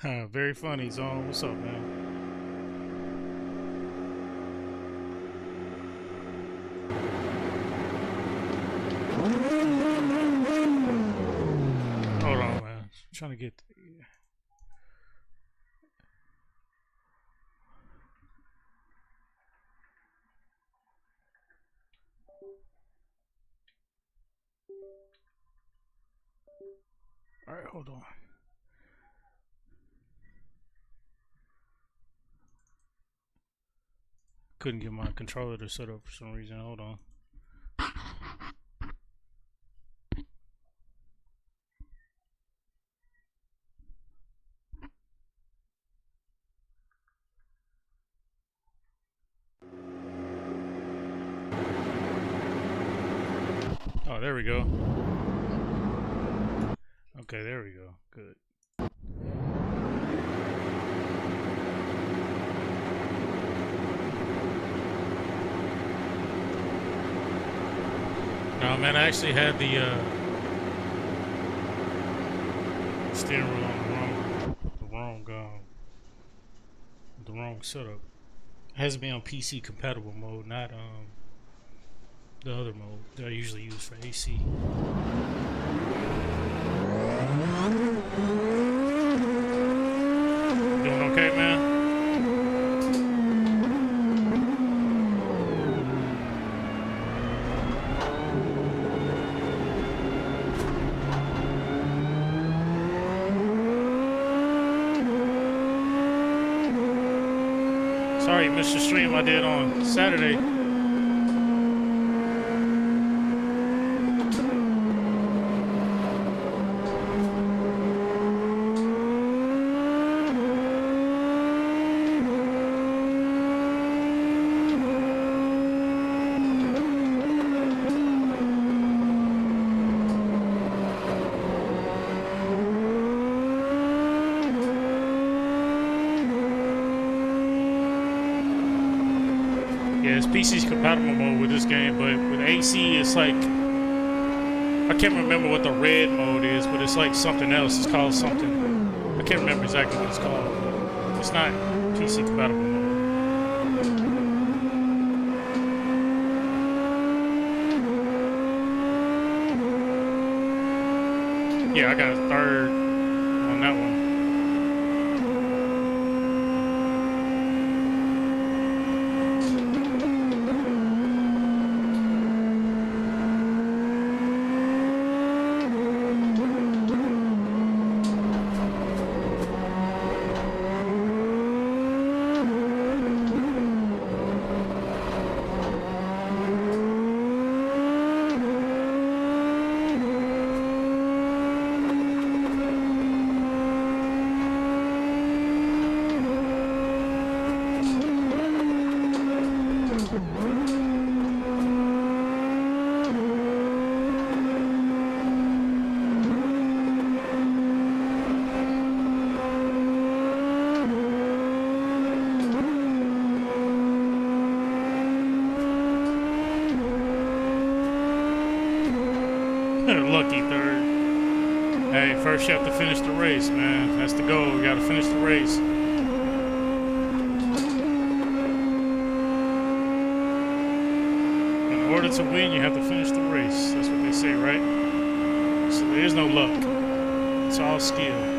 Very funny, Zone. What's up, man? Hold on, man. I'm trying to get. All right, hold on. Couldn't get my controller to set up for some reason. Hold on. Oh, there we go. Okay, there we go. Good. No, man, I actually had the steering wheel on the wrong setup. It has to be on PC compatible mode, not the other mode that I usually use for AC. Doing okay, man? Sorry you missed the stream I did on Saturday. Yeah, it's PC's compatible mode with this game, but with AC, it's like I can't remember what the red mode is, but it's like something else. It's called something. I can't remember exactly what it's called. But it's not PC compatible mode. Yeah, I got a third on that one. Lucky third. Hey, first you have to finish the race, man. That's the goal. You gotta finish the race. In order to win, you have to finish the race. That's what they say, right? So there is no luck. It's all skill.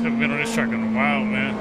Haven't been on this track in a while, man.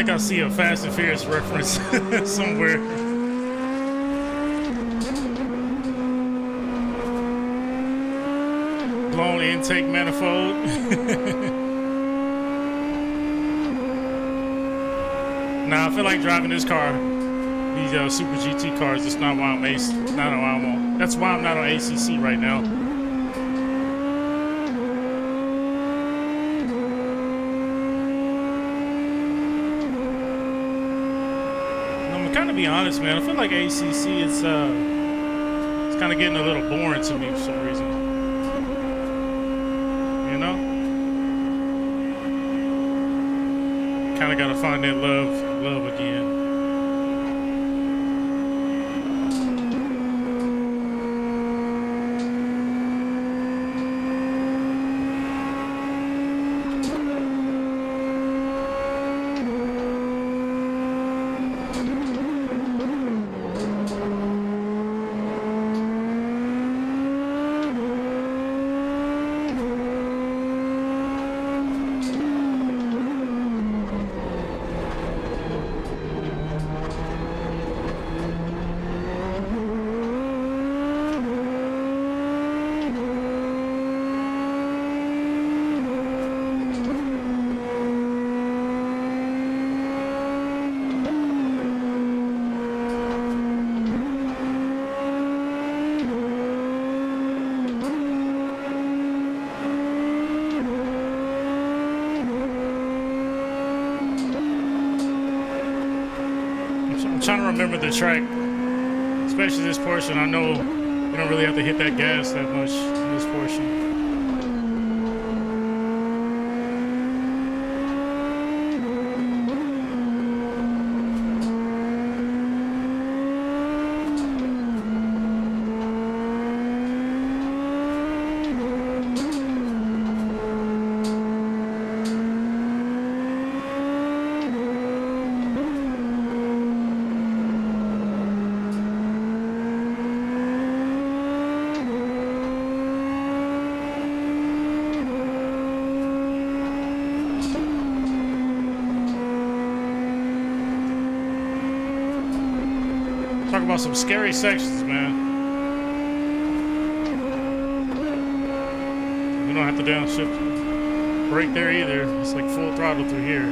like I see a Fast and Furious reference somewhere. Blown intake manifold. Nah, I feel like driving this car. These Super GT cars. That's not why I'm on. That's why I'm not on ACC right now. I'm kind of be honest, man. I feel like ACC is it's kind of getting a little boring to me for some reason. You know, kind of got to find that love again. Trying to remember the track, especially this portion. I know you don't really have to hit that gas that much in this portion. Talk about some scary sections, man. We don't have to downshift brake there either. It's like full throttle through here.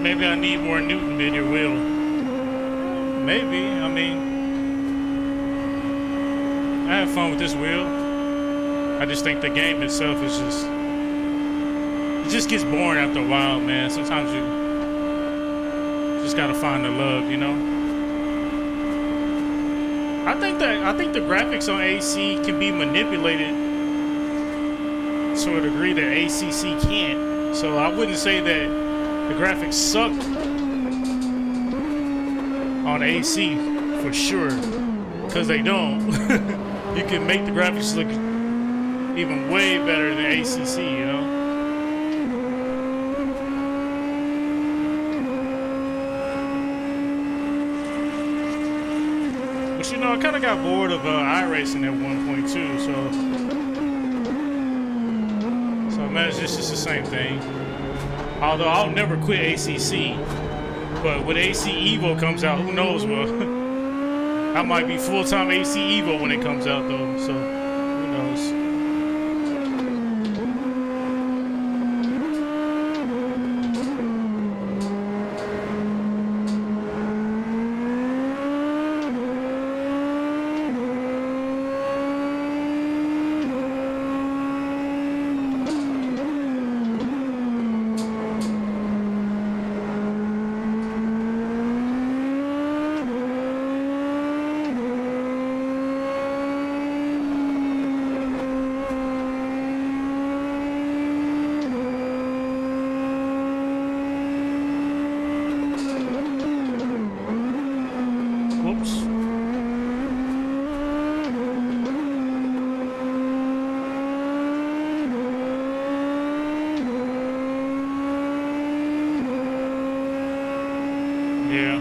Maybe I need more Newton in your wheel. Maybe. I mean, I have fun with this wheel. I just think the game itself is it just gets boring after a while, man. Sometimes you just gotta find the love, you know. I think the graphics on AC can be manipulated to a degree that ACC can't. So I wouldn't say that the graphics suck on AC for sure, because they don't. You can make the graphics look even way better than ACC, you know? But you know, I kind of got bored of iRacing at one point too, so man, it's just the same thing. Although I'll never quit ACC, but when AC Evo comes out, who knows? Well, I might be full-time AC Evo when it comes out, though. So who knows? Yeah.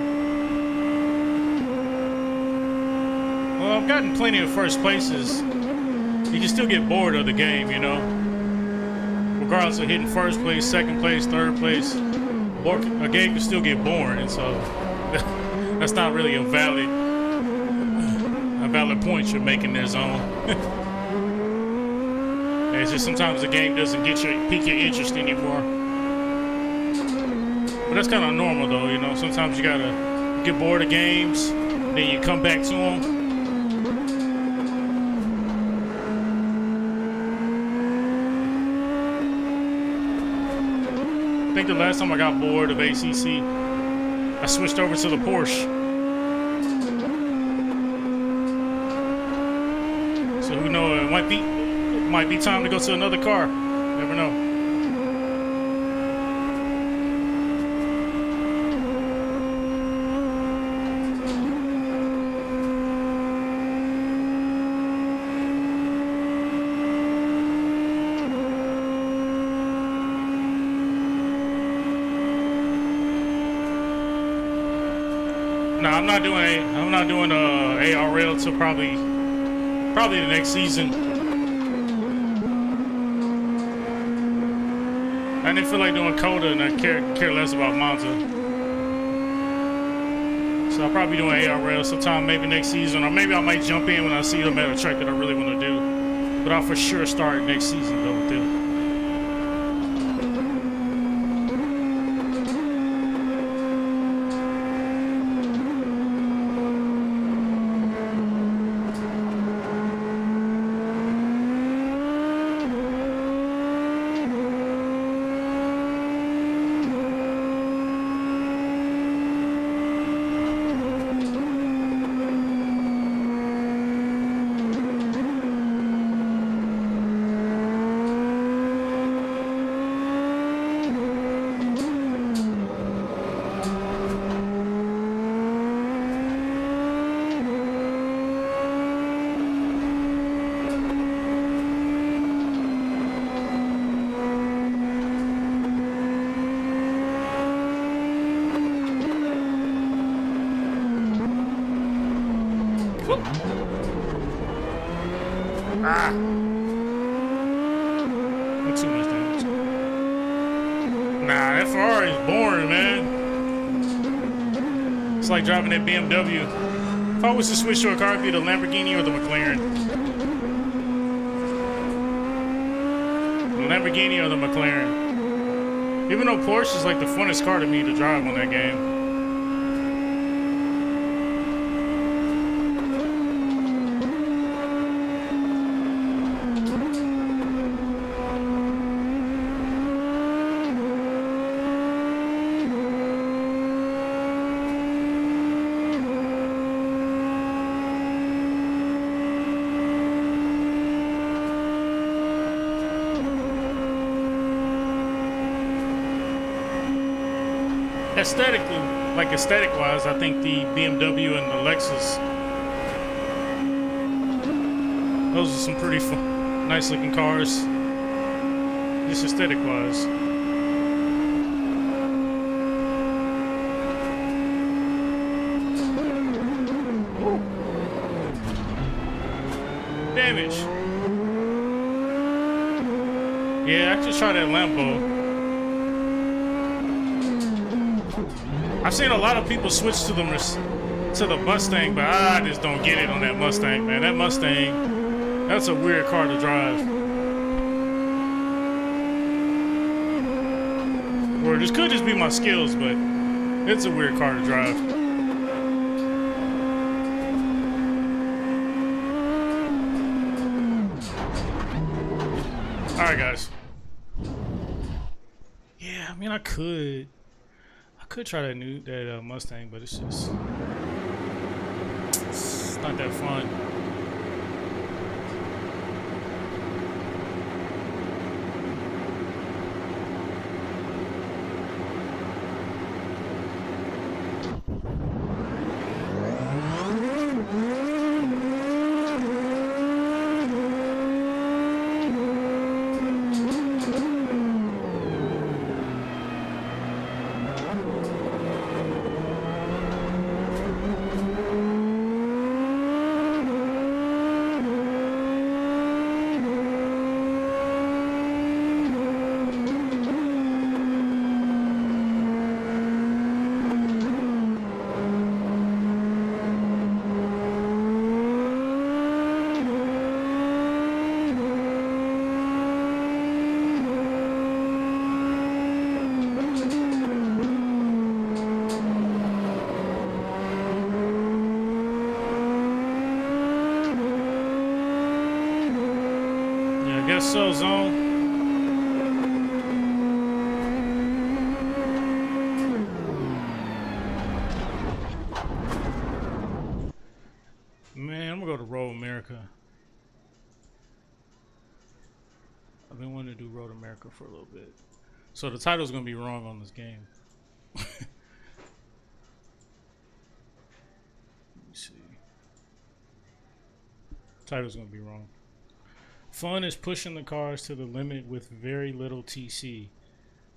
Well, I've gotten plenty of first places. You can still get bored of the game, you know. Regardless of hitting first place, second place, third place, a game can still get boring. So that's not really a valid point you're making there, Zone. It's just sometimes the game doesn't pique your interest anymore. But that's kind of normal, though, you know. Sometimes you gotta get bored of games, then you come back to them. I think the last time I got bored of ACC, I switched over to the Porsche. So who knows? It might be time to go to another car. Never know. No, I'm not doing ARL till probably the next season. I didn't feel like doing Coda, and I care less about Monza. So I'll probably be doing ARL sometime, maybe next season, or maybe I might jump in when I see them at a track that I really want to do. But I'll for sure start next season though with them. Ah! Not too much damage. Nah, that Ferrari's boring, man. It's like driving that BMW. If I was to switch to a car, it'd be the Lamborghini or the McLaren. The Lamborghini or the McLaren. Even though Porsche is like the funnest car to me to drive on that game. Aesthetic-wise, I think the BMW and the Lexus, those are some pretty nice-looking cars, just aesthetic-wise. Damage. Yeah, I just try that Lambo. I've seen a lot of people switch to the Mustang, but I just don't get it on that Mustang, man. That Mustang, that's a weird car to drive. Or this could just be my skills, but it's a weird car to drive. All right, guys. Yeah, I mean, I could try that Mustang, but it's not that fun. Guess so, Zone. Man, I'm gonna go to Road America. I've been wanting to do Road America for a little bit. So the title's gonna be wrong on this game. Let me see. Title's gonna be wrong. Fun is pushing the cars to the limit with very little TC.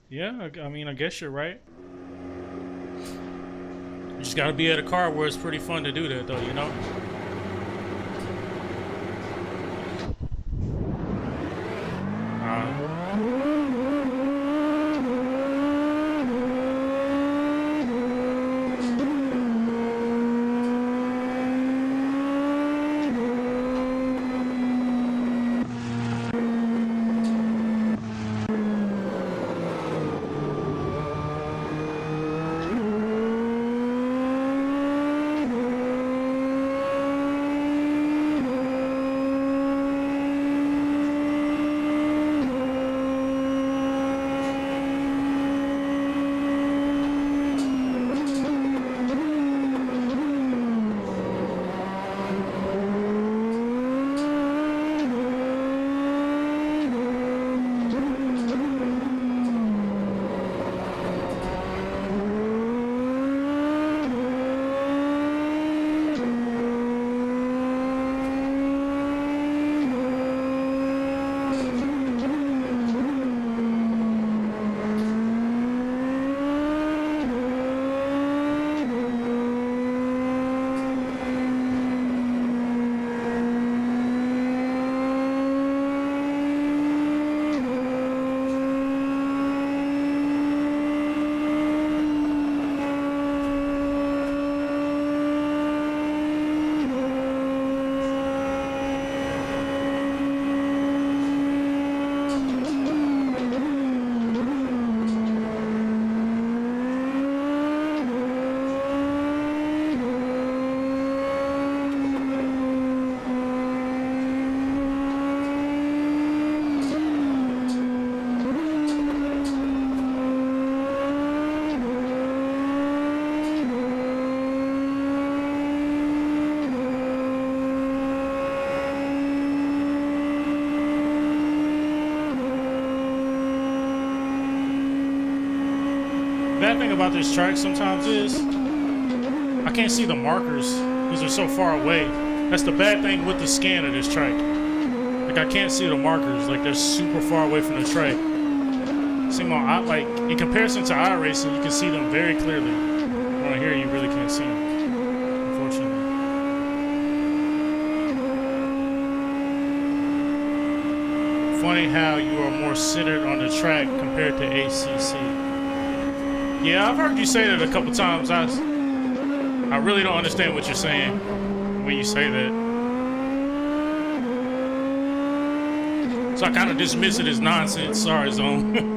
Yeah, I mean, I guess you're right. You just gotta be at a car where it's pretty fun to do that, though, you know? Bad thing about this track sometimes is I can't see the markers because they're so far away. That's the bad thing with the scan of this track. Like, I can't see the markers. Like, they're super far away from the track. See, like, in comparison to iRacing, you can see them very clearly. Right here, you really can't see them, unfortunately. Funny how you are more centered on the track compared to ACC. Yeah, I've heard you say that a couple times. I really don't understand what you're saying when you say that. So I kind of dismiss it as nonsense. Sorry, Zone.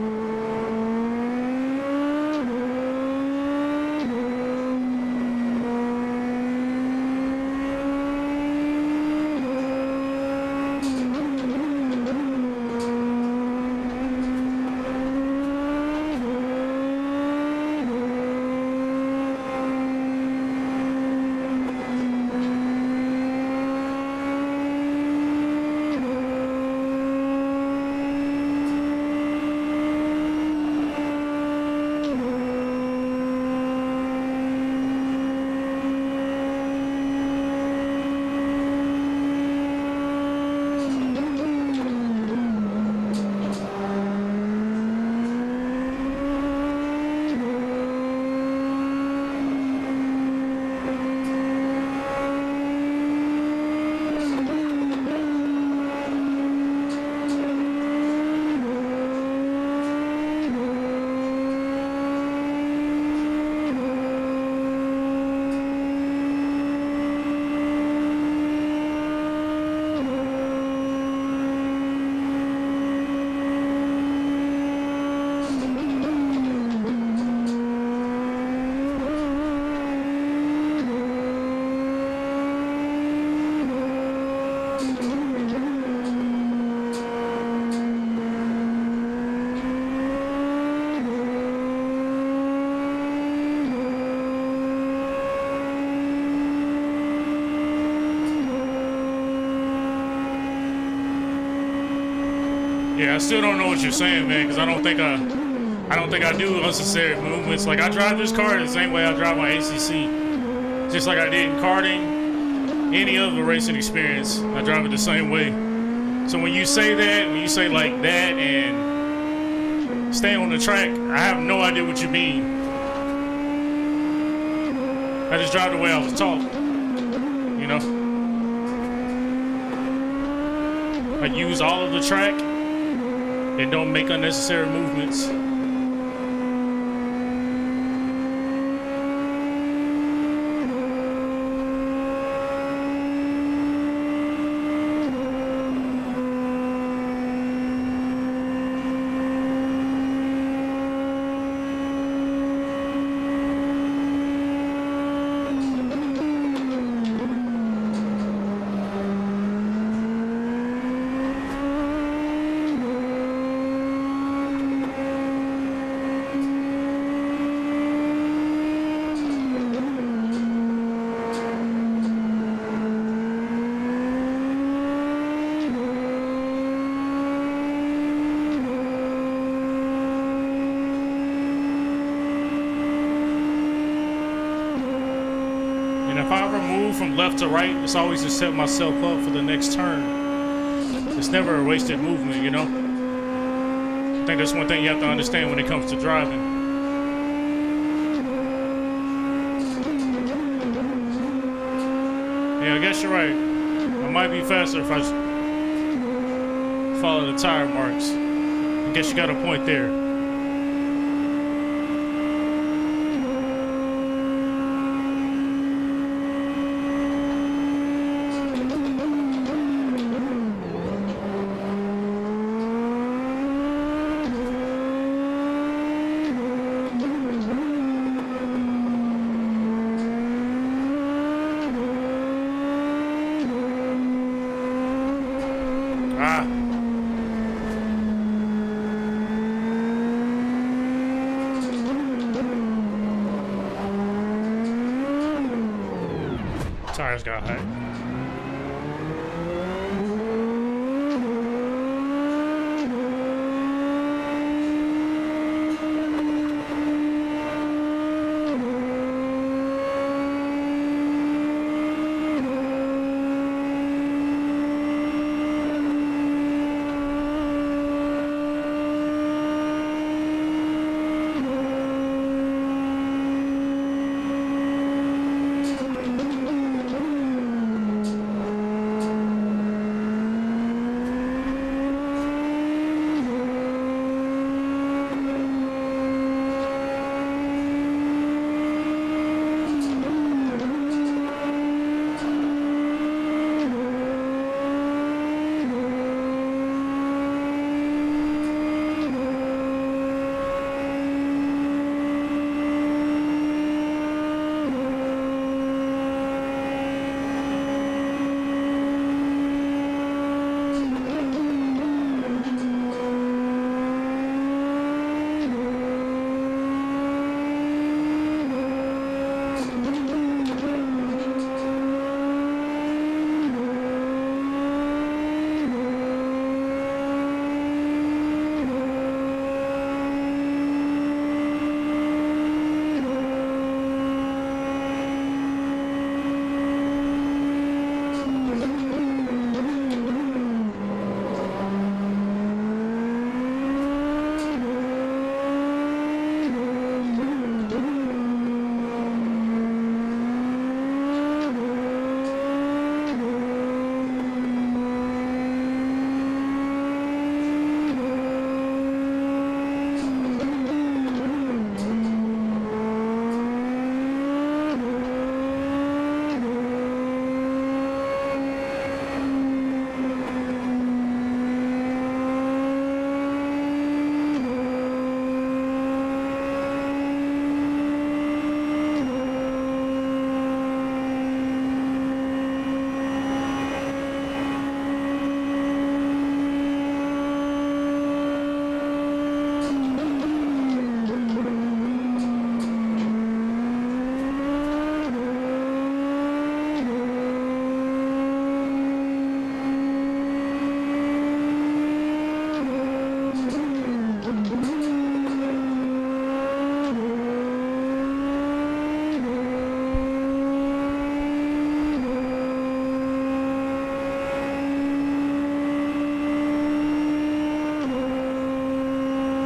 Yeah, I still don't know what you're saying, man, because I don't think I do unnecessary movements. Like, I drive this car the same way I drive my ACC. Just like I did in karting, any other racing experience, I drive it the same way. So when you say that, when you say like that and stay on the track, I have no idea what you mean. I just drive the way I was taught, you know? I use all of the track and don't make unnecessary movements. If I ever move from left to right, it's always to set myself up for the next turn. It's never a wasted movement, you know? I think that's one thing you have to understand when it comes to driving. Yeah, I guess you're right. I might be faster if I follow the tire marks. I guess you got a point there. Tires got hot.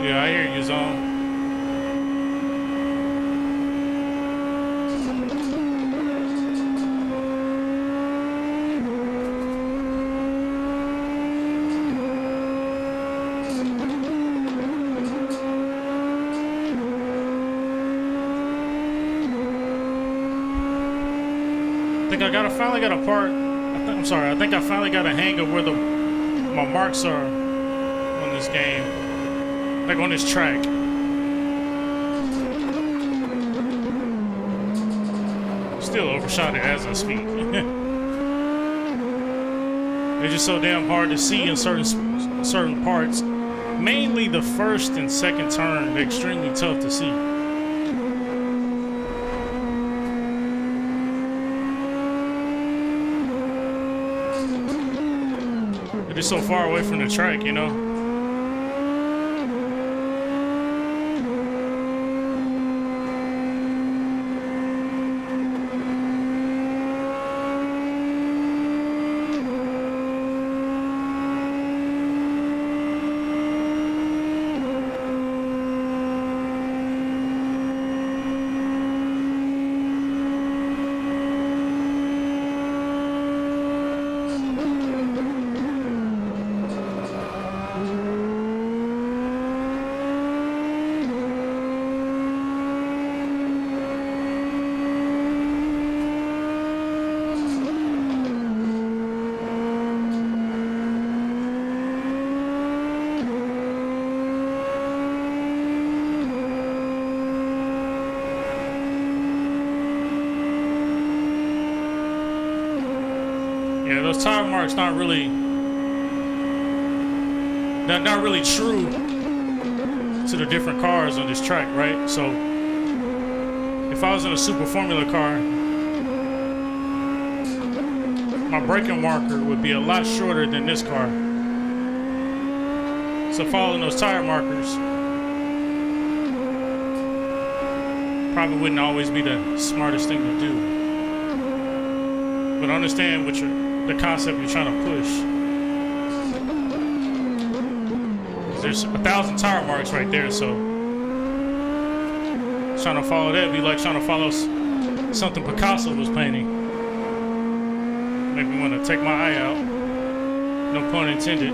Yeah, I hear you, Zone. I think I finally got a hang of where my marks are on this game, like on this track. Still overshot it as I speak. They're just so damn hard to see in certain parts. Mainly the first and second turn, they're extremely tough to see. They're just so far away from the track, you know? Yeah, those tire marks not really true to the different cars on this track, right? So if I was in a super formula car, my braking marker would be a lot shorter than this car. So following those tire markers probably wouldn't always be the smartest thing to do. But understand the concept you're trying to push. There's 1,000 tire marks right there, so trying to follow that would be like trying to follow something Picasso was painting. Make me want to take my eye out. No pun intended.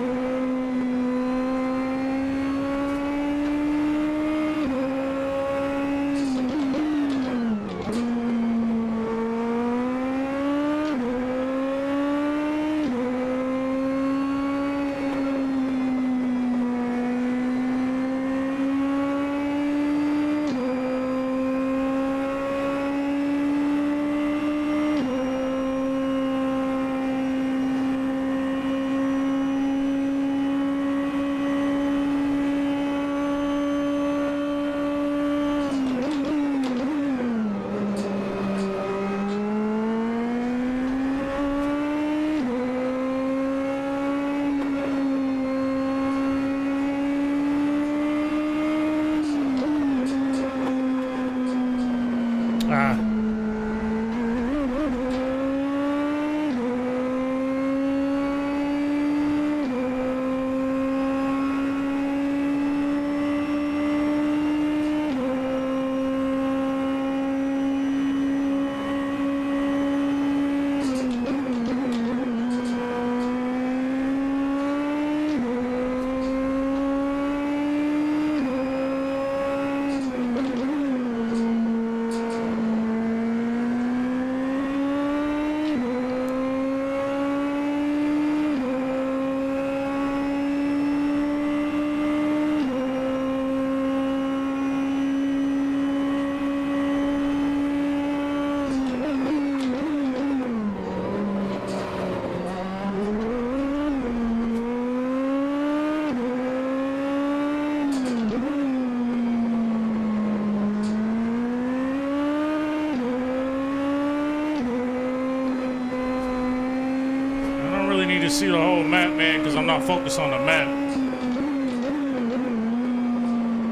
See the whole map, man, because I'm not focused on the map.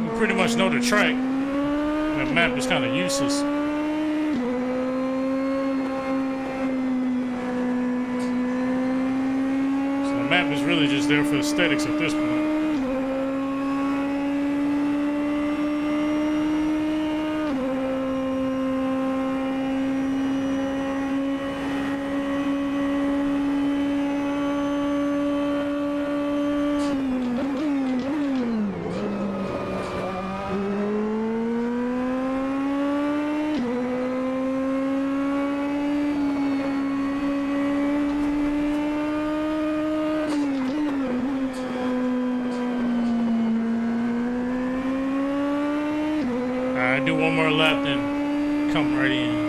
You pretty much know the track. The map is kind of useless. So the map is really just there for aesthetics at this point. more lap, then come right in.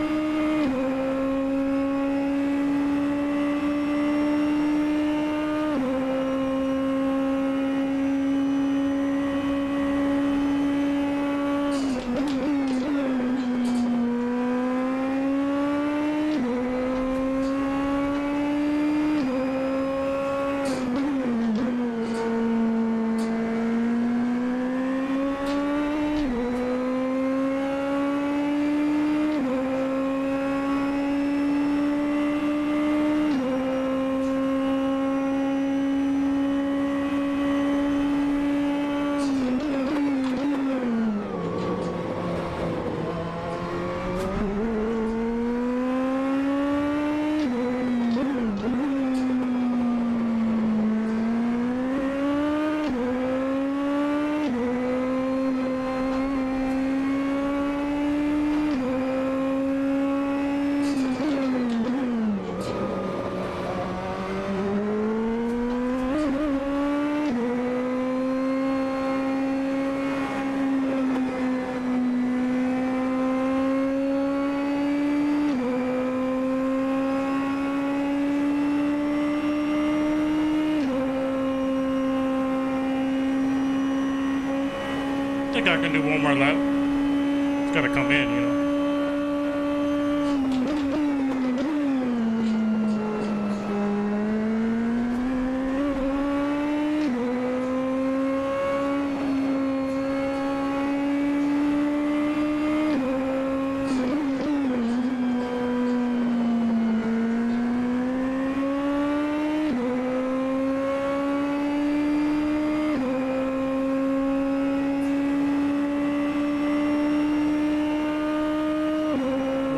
I think I can do one more lap. It's gotta come in, you know.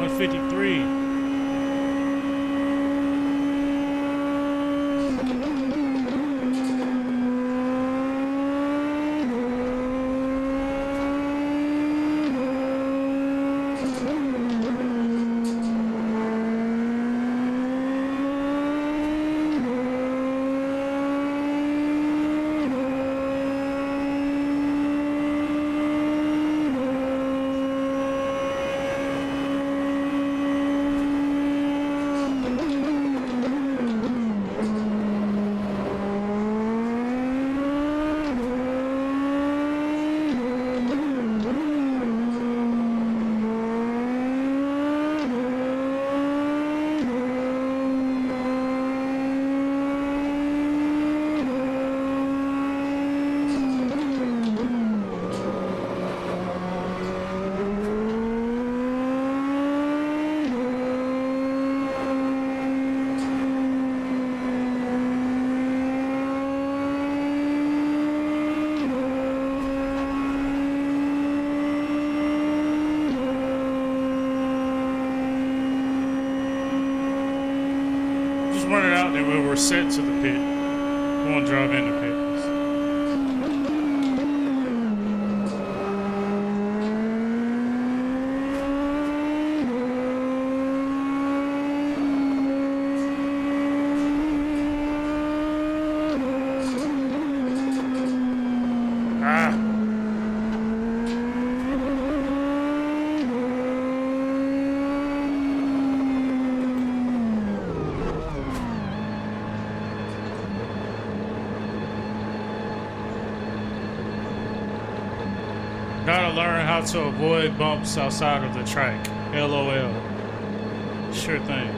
153. Run it out, then we're set to the pit. We won't drive in the pit. Gotta learn how to avoid bumps outside of the track. LOL. Sure thing.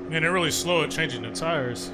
Man, they're really slow at changing the tires.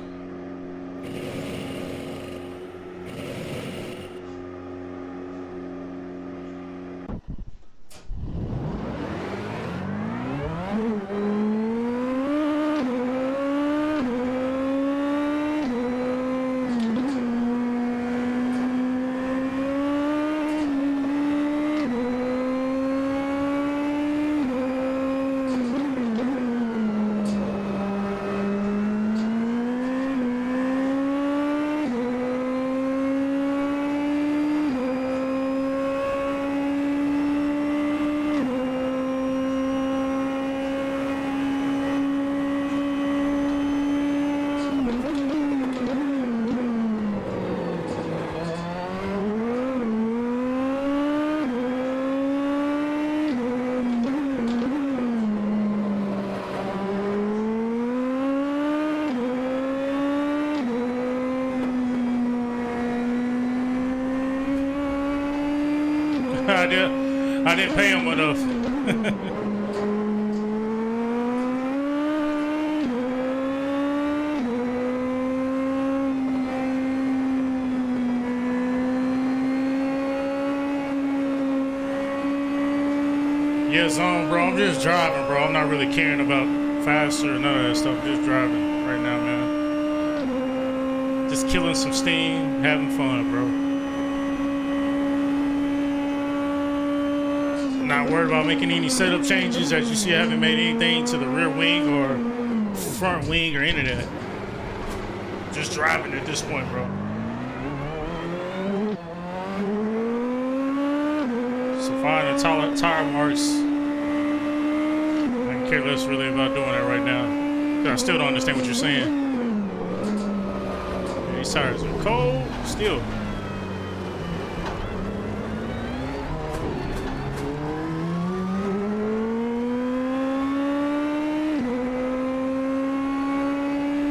I didn't pay him enough. Yeah, zone, bro. I'm just driving, bro. I'm not really caring about faster or none of that stuff. I'm just driving right now, man. Just killing some steam, having fun, bro. Not worried about making any setup changes. As you see, I haven't made anything to the rear wing or front wing or any of that. Just driving at this point, bro. Find the tire marks. I can care less really about doing that right now. I still don't understand what you're saying. Yeah, these tires are cold still.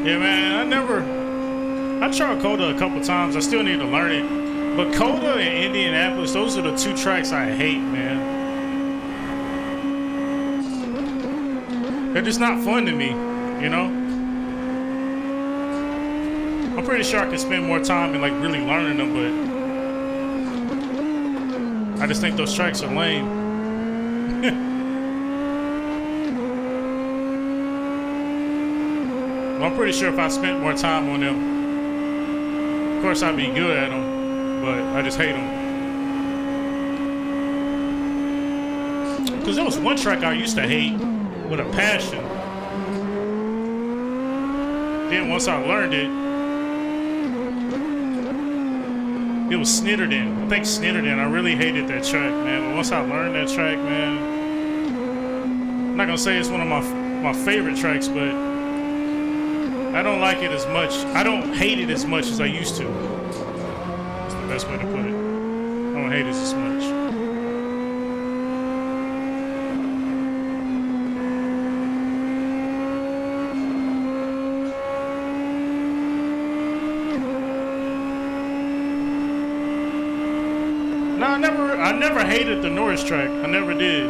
Yeah, man, I tried Coda a couple times. I still need to learn it. But Coda and Indianapolis, those are the two tracks I hate, man. They're just not fun to me, you know? I'm pretty sure I could spend more time in like really learning them, but I just think those tracks are lame. Well, I'm pretty sure if I spent more time on them, of course I'd be good at them. But I just hate them. Because there was one track I used to hate with a passion. Then once I learned it, it was Snitterton. I think Snitterton. I really hated that track, man. But once I learned that track, man, I'm not going to say it's one of my favorite tracks, but I don't like it as much. I don't hate it as much as I used to. Best way to put it. I don't hate it as much. No, I never hated the Nords track. I never did.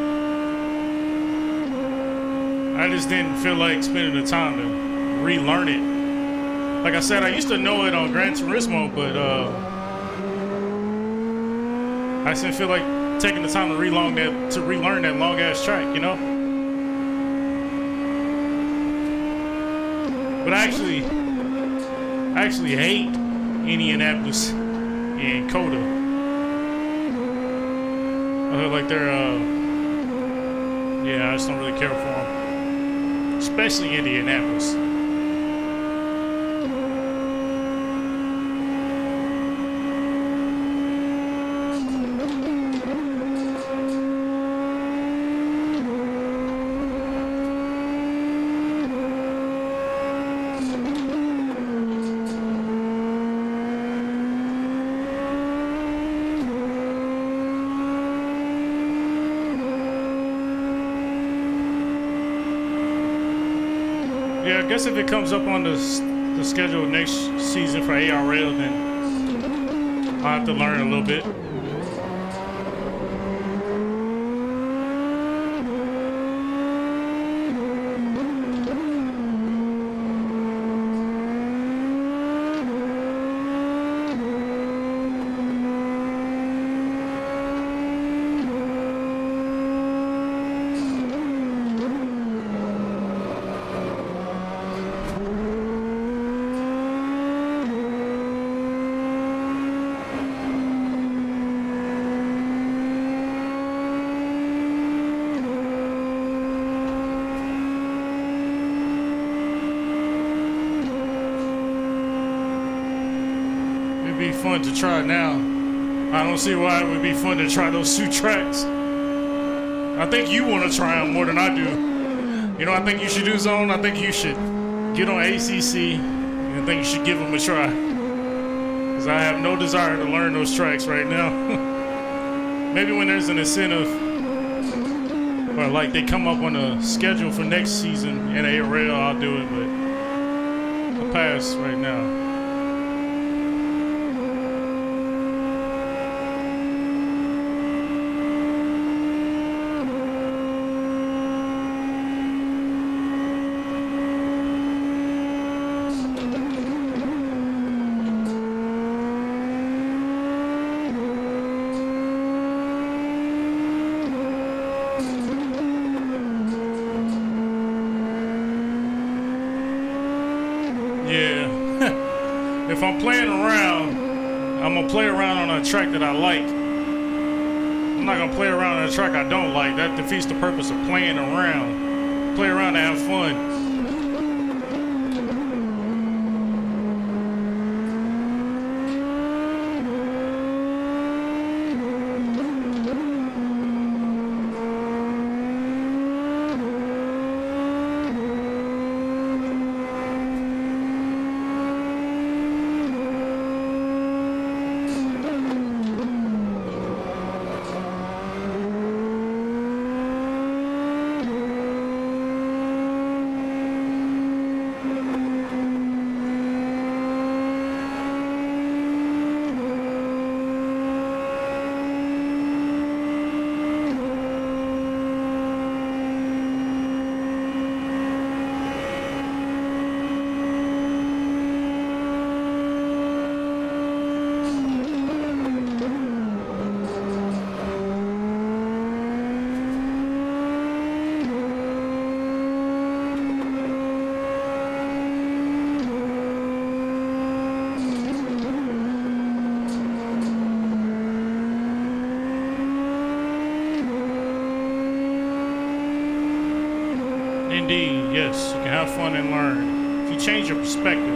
I just didn't feel like spending the time to relearn it. Like I said, I used to know it on Gran Turismo, but I just didn't feel like taking the time to relearn that long ass track, you know? But I actually hate Indianapolis and Coda. I feel like they're yeah, I just don't really care for them. Especially Indianapolis. Yeah, I guess if it comes up on the schedule next season for ARL, then I'll have to learn a little bit. Be fun to try now. I don't see why it would be fun to try those two tracks. I think you want to try them more than I do. You know, I think you should do zone. I think you should get on ACC. And I think you should give them a try. Because I have no desire to learn those tracks right now. Maybe when there's an incentive, or like they come up on a schedule for next season in ARL, I'll do it. But I'll pass right now. if I'm playing around, I'm gonna play around on a track that I like. I'm not gonna play around on a track I don't like. That defeats the purpose of playing around. Play around to have fun. Indeed, yes, you can have fun and learn if you change your perspective.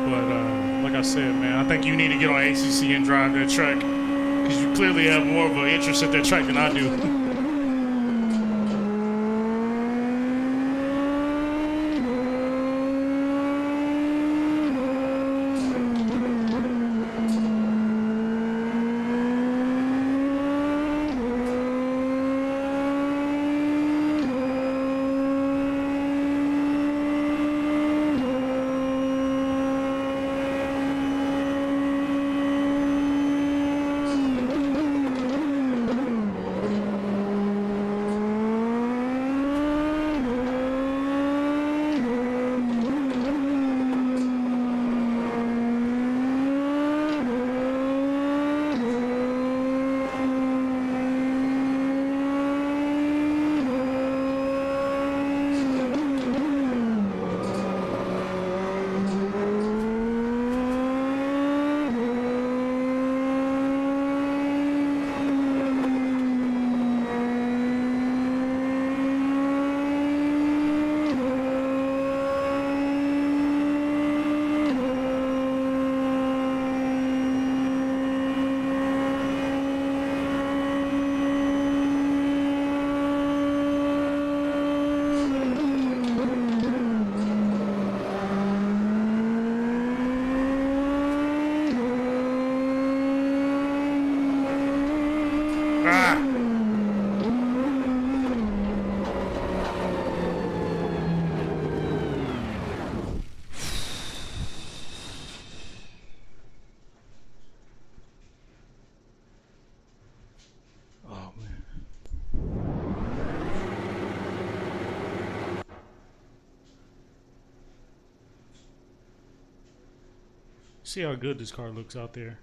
But like I said, man, I think you need to get on ACC and drive that track because you clearly have more of an interest at that track than I do. See how good this car looks out there.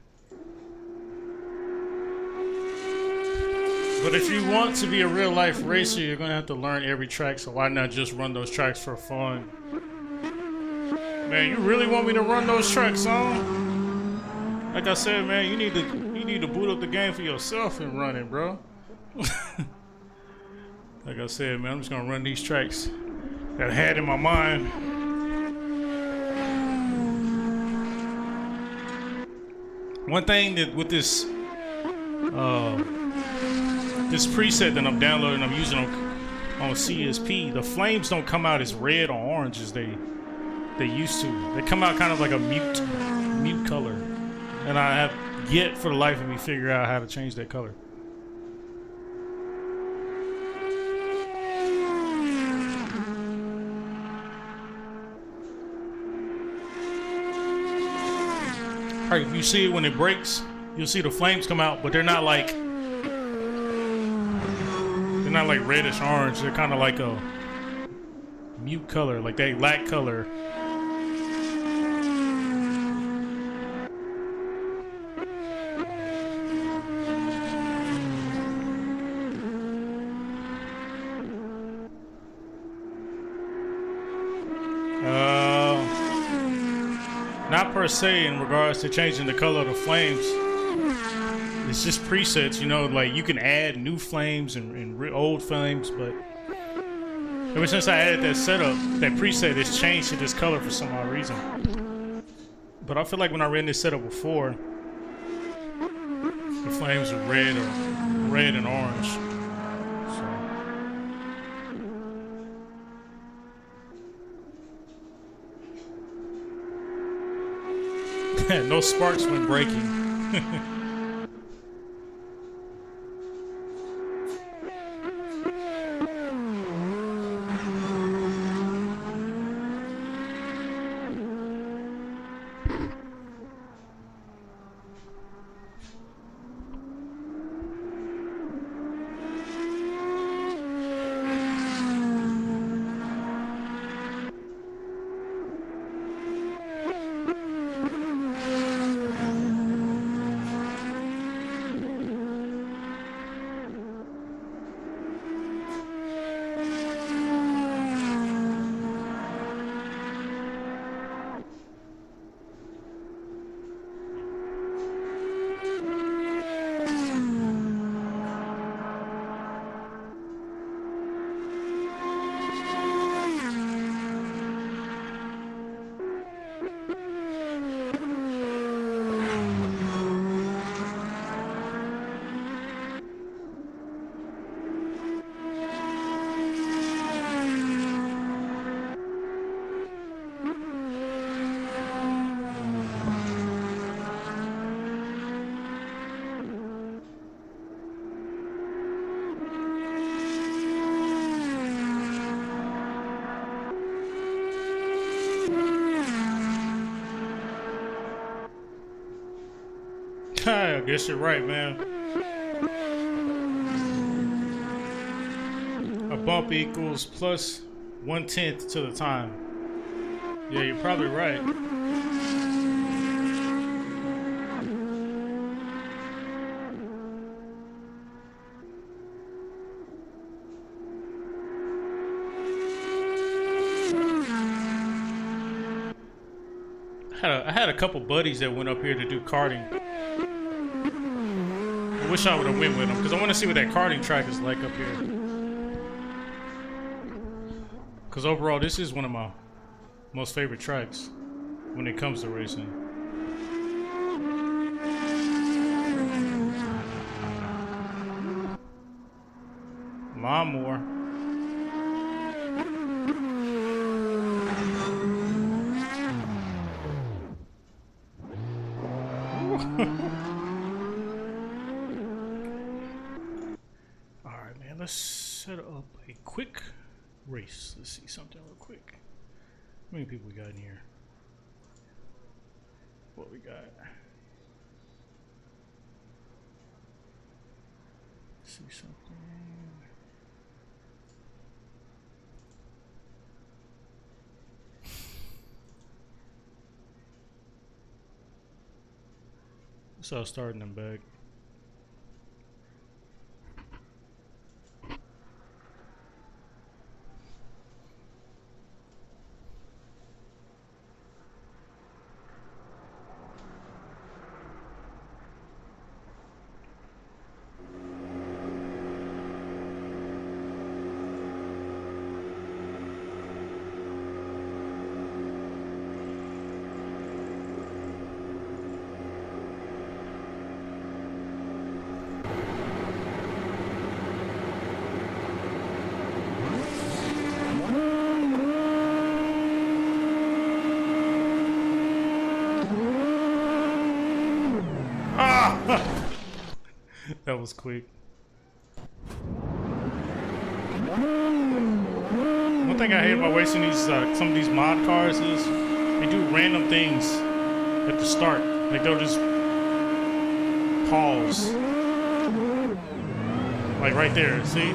But if you want to be a real life racer, you're gonna have to learn every track, so why not just run those tracks for fun? Man, you really want me to run those tracks, huh? Like I said, man, you need to boot up the game for yourself and run it, bro. Like I said, man, I'm just gonna run these tracks that I had in my mind. One thing that with this this preset that I'm downloading, I'm using on CSP, the flames don't come out as red or orange as they used to. They come out kind of like a mute color, and I have yet for the life of me figure out how to change that color. Right, if you see it when it breaks, you'll see the flames come out, but they're not like reddish orange. They're kind of like a mute color, like they lack color. first say in regards to changing the color of the flames, it's just presets, you know, like you can add new flames and old flames, but ever since I added that setup, that preset has changed to this color for some odd reason. But I feel like when I ran this setup before, the flames were red and orange. So. No sparks when breaking. I guess you're right, man. A bump equals plus 1/10 to the time. Yeah, you're probably right. I had a couple buddies that went up here to do karting. I wish I would have went with them because I want to see what that karting track is like up here. Because overall, this is one of my most favorite tracks when it comes to racing. Lawnmower. Alright, man, let's set up a quick race. Let's see something real quick. How many people we got in here? What we got? Let's see something. So I'll start them back. That was quick. One thing I hate about racing these some of these mod cars is they do random things at the start. Like they'll just pause. Like right there, see?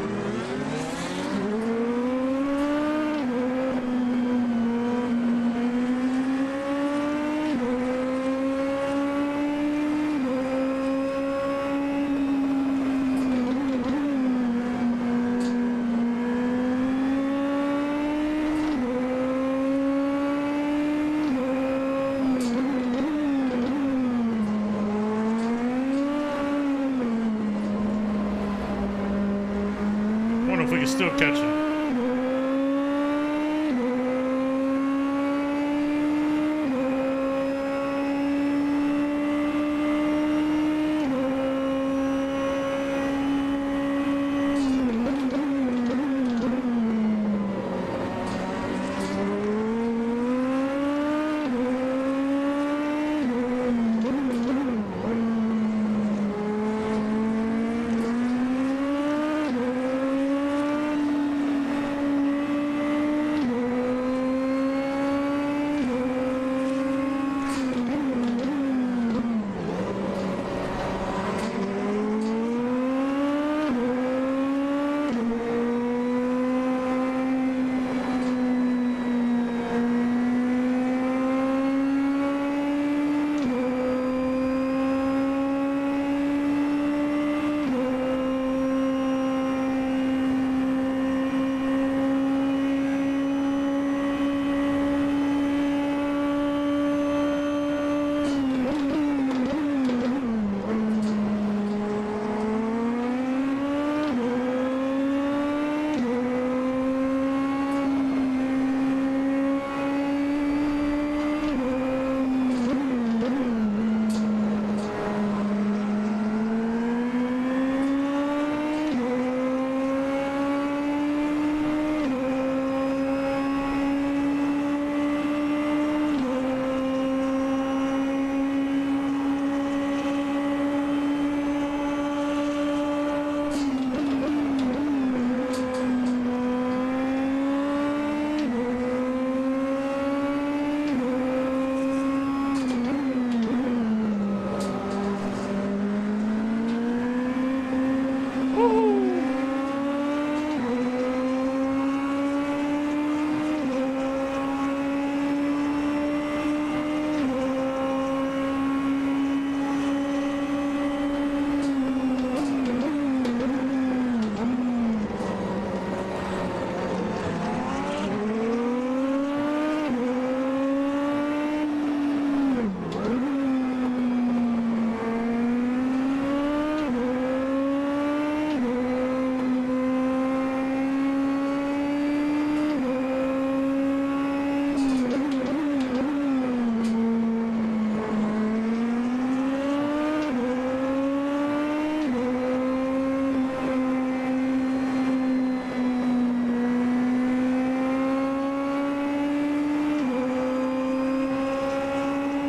we can still catch him.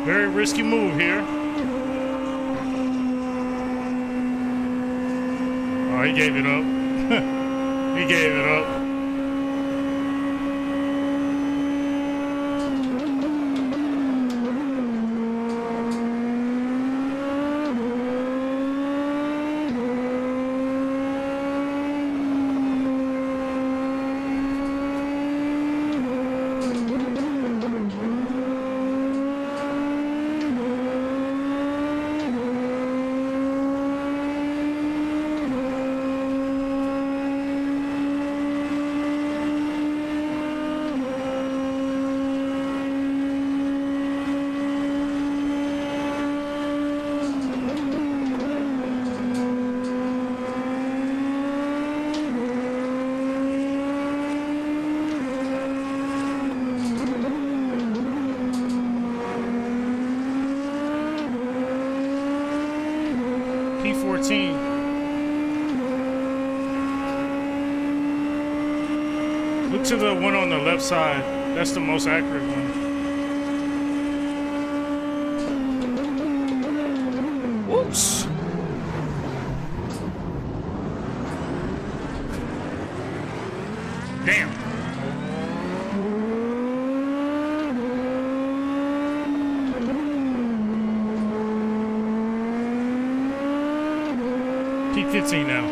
Very risky move here. Oh, he gave it up. He gave it up. P14. Look to the one on the left side. That's the most accurate one. Whoops. Damn. P15 now.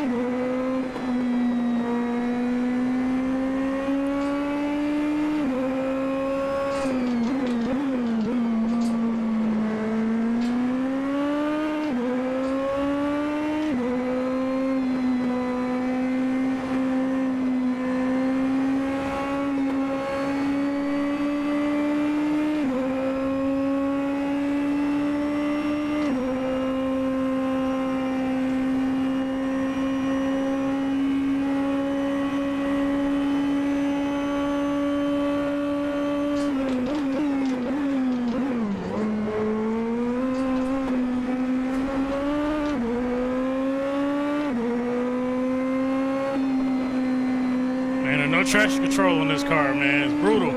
traction control on this car, man. It's brutal.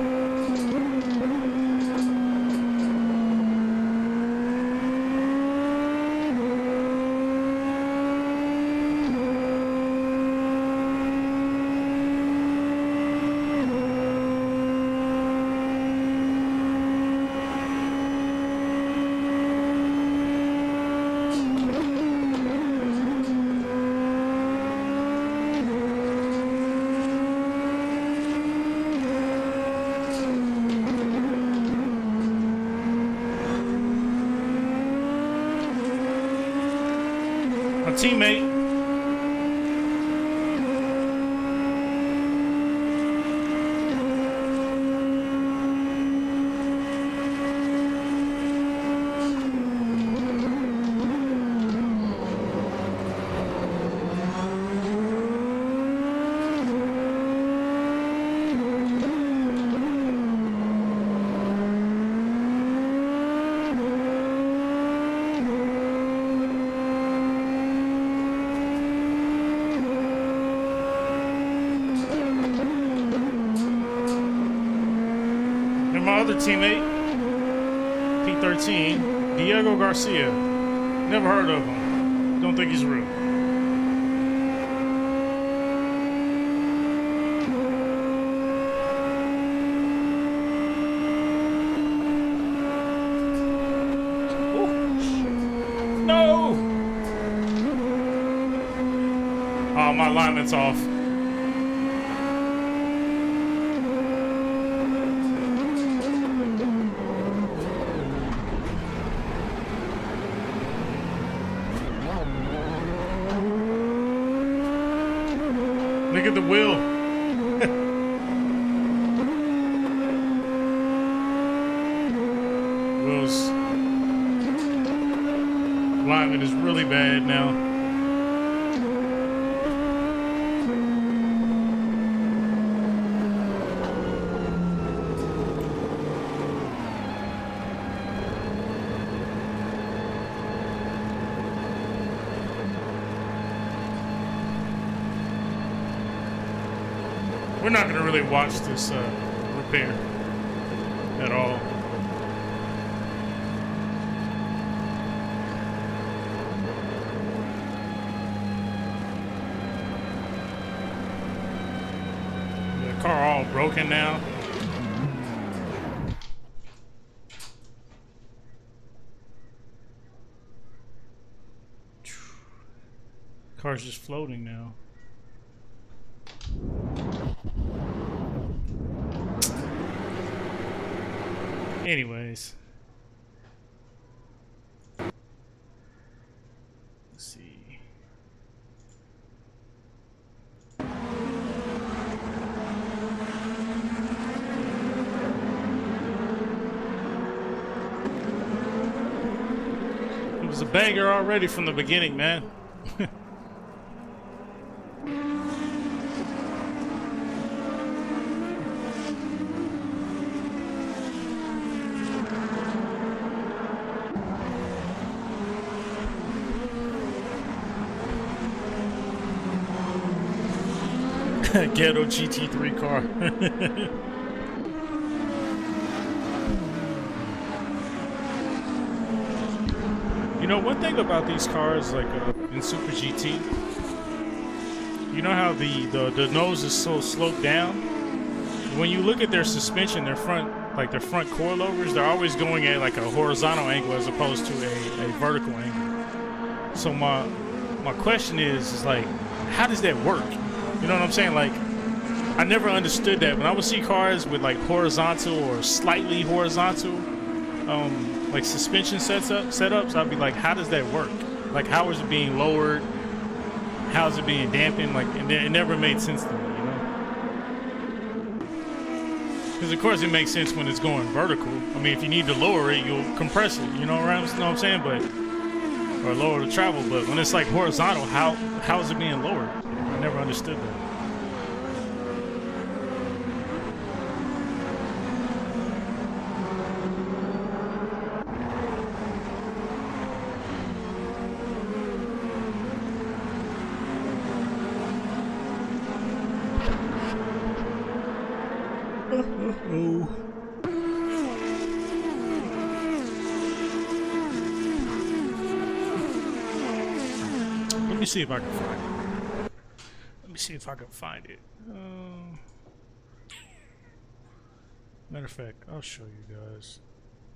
Teammate. My other teammate, P13, Diego Garcia. Never heard of him. Don't think he's real. Ooh. No! Oh, my alignment's off. Look at the wheel. Wheels. Alignment is really bad now. We're not going to really watch this repair at all. The car all broken now. Car's just floating now. Anyways, let's see. It was a banger already from the beginning, man. Ghetto GT3 car. You know, one thing about these cars, like in Super GT, you know how the nose is so sloped down? When you look at their suspension, their front coilovers, they're always going at like a horizontal angle as opposed to a vertical angle. So my question is like, how does that work? You know what I'm saying? Like, I never understood that. When I would see cars with like horizontal or slightly horizontal, like suspension setups, I'd be like, how does that work? Like, how is it being lowered? How is it being dampened? Like, it never made sense to me, you know? Because of course it makes sense when it's going vertical. I mean, if you need to lower it, you'll compress it. You know what I'm saying? But or lower the travel. But when it's like horizontal, how is it being lowered? I never understood that. Oh. Let me see if I can find it. Let me see if I can find it. Matter of fact, I'll show you guys.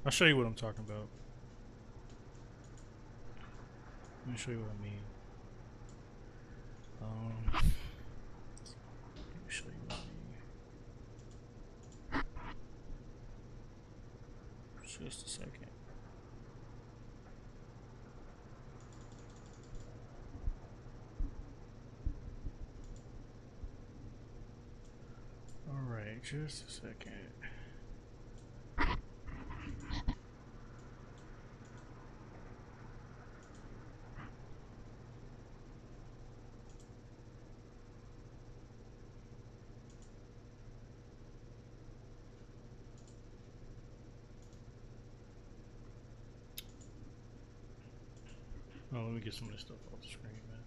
I'll show you what I'm talking about. Let me show you what I mean. Let me show you what I mean. Just a second. Alright, just a second. Oh, let me get some of this stuff off the screen, man.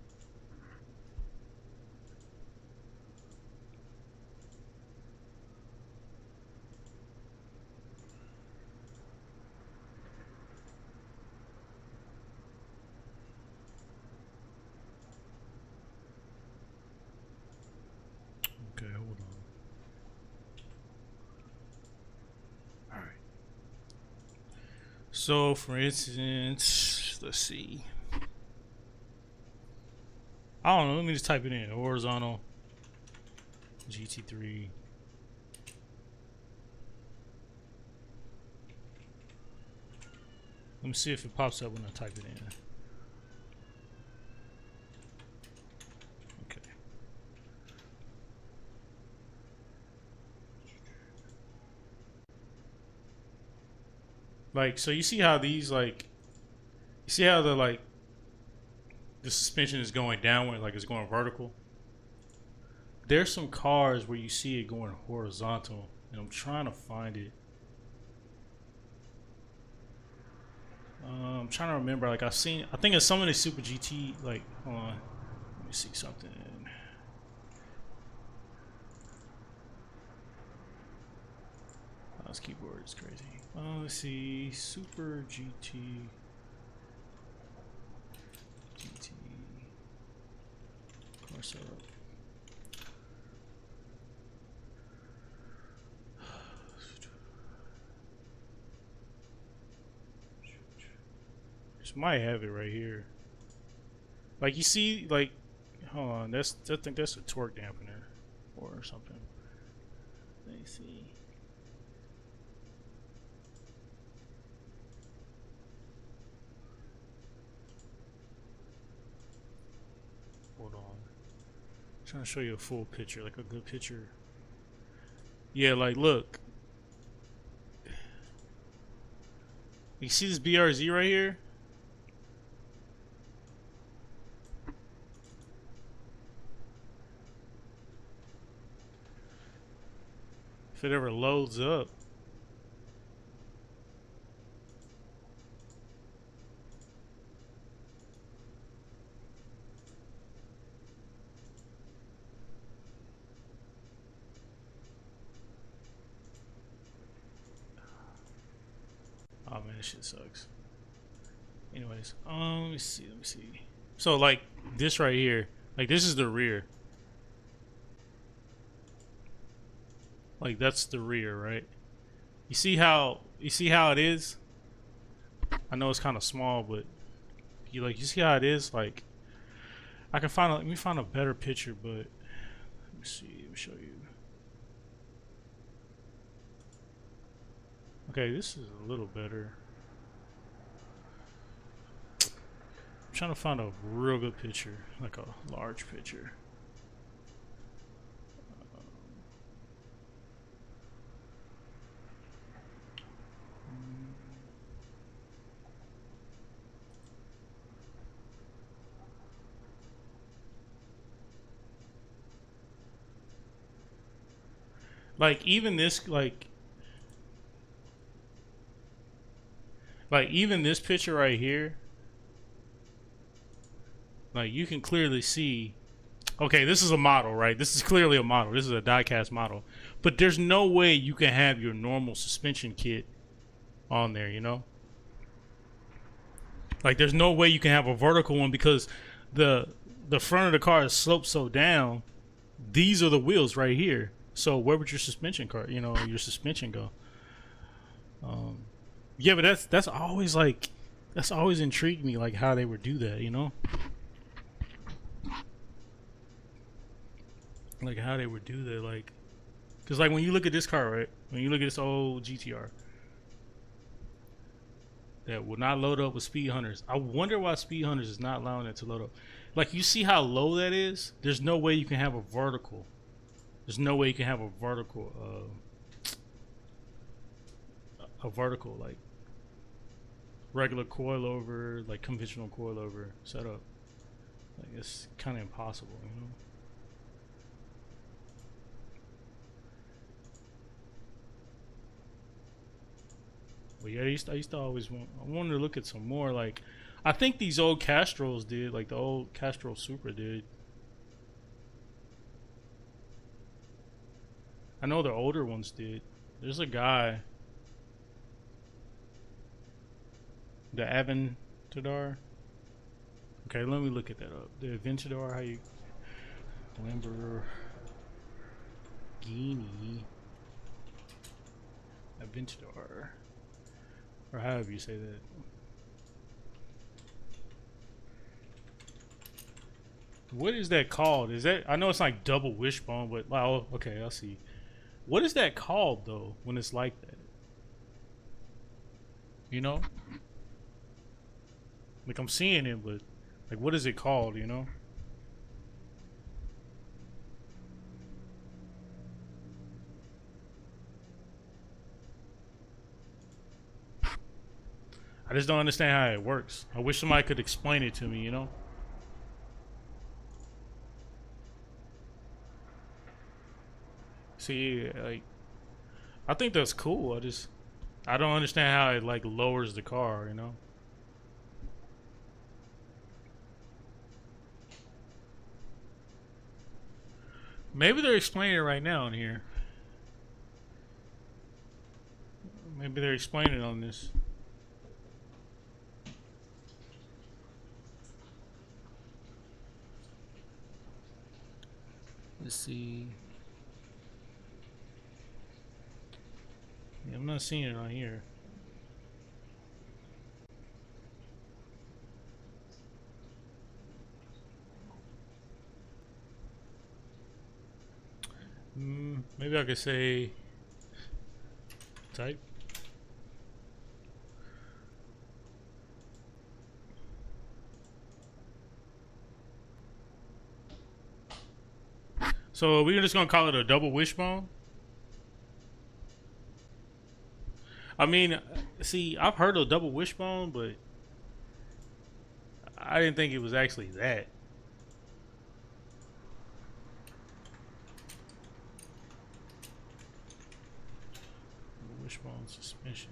Okay, hold on. Alright. So, for instance, let's see. I don't know, let me just type it in. Horizontal GT3. Let me see if it pops up when I type it in. Okay. Like, so you see how these, like, you see how the, like, the suspension is going downward, like it's going vertical? There's some cars where you see it going horizontal, and I'm trying to find it. I'm trying to remember, like I think it's some of the Super GT, like, hold on, let me see something. Oh, this keyboard is crazy. Let's see, Super GT. Corsa. Just might have it right here. Like you see, like, hold on, I think that's a torque dampener or something. Let me see. Hold on. I'm trying to show you a full picture, like a good picture. Yeah, like look. You see this BRZ right here? If it ever loads up. Oh man, this shit sucks. Anyways, let me see. So like this right here, like this is the rear. Like that's the rear, right? You see how it is? I know it's kind of small, but you see how it is? Like I can find let me find a better picture, but let me see, let me show you. Okay, this is a little better. I'm trying to find a real good picture, like a large picture. Like even this, like even this picture right here, like you can clearly see. Okay, this is a model, right? This is clearly a model. This is a die-cast model. But there's no way you can have your normal suspension kit on there, you know? Like there's no way you can have a vertical one because the front of the car is sloped so down. These are the wheels right here. So where would your suspension car, you know, your suspension go? Yeah, but that's always like that's always intrigued me, like how they would do that, you know? Like how they would do that, like, cause like when you look at this car, right? When you look at this old GTR that will not load up with speed hunters, I wonder why speed hunters is not allowing it to load up. Like you see how low that is? There's no way you can have a vertical. There's no way you can have a vertical like regular coilover, like conventional coilover setup. Like it's kind of impossible, you know. But yeah, I used to always I wanted to look at some more. Like I think these old Castros did, like the old Castro Supra did. I know the older ones did. There's a guy, the Aventador. Okay, let me look at that up. The Aventador, how you Lamborghini Aventador, or however you say that. What is that called? Is that, I know it's like double wishbone, but oh, okay, I'll see. What is that called though when it's like that? You know? Like I'm seeing it, but like what is it called, you know? I just don't understand how it works. I wish somebody could explain it to me, you know? See, like, I think that's cool. I don't understand how it like lowers the car, you know? Maybe they're explaining it right now in here. Maybe they're explaining it on this. Let's see. Yeah, I'm not seeing it on here. Maybe I could say type. So we're just gonna call it a double wishbone. I mean, see, I've heard of double wishbone, but I didn't think it was actually that. Wishbone suspension.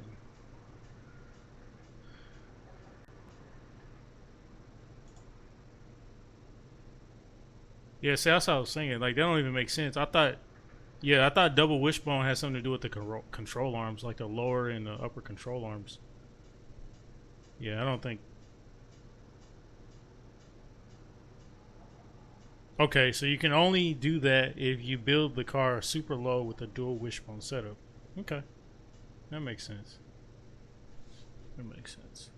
Yeah, see, that's how I was saying. Like, that don't even make sense. I thought, yeah, I thought double wishbone had something to do with the control arms, like the lower and the upper control arms. Yeah, I don't think. Okay, so you can only do that if you build the car super low with a dual wishbone setup. Okay, that makes sense. That makes sense.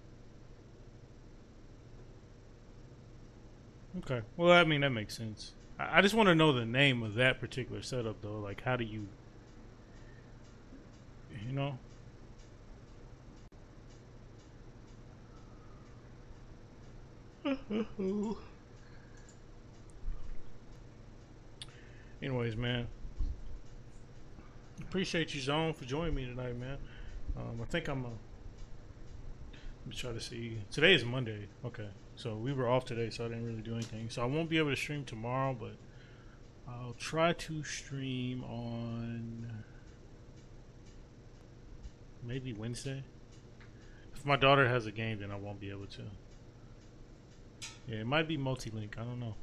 Okay, well, I mean, that makes sense. I just want to know the name of that particular setup, though. Like, how do you, you know? Anyways, man, appreciate you, Zone, for joining me tonight, man. I think let me try to see. Today is Monday. Okay, so we were off today, so I didn't really do anything. So I won't be able to stream tomorrow, but I'll try to stream on maybe Wednesday. If my daughter has a game, then I won't be able to. Yeah, it might be multi-link. I don't know.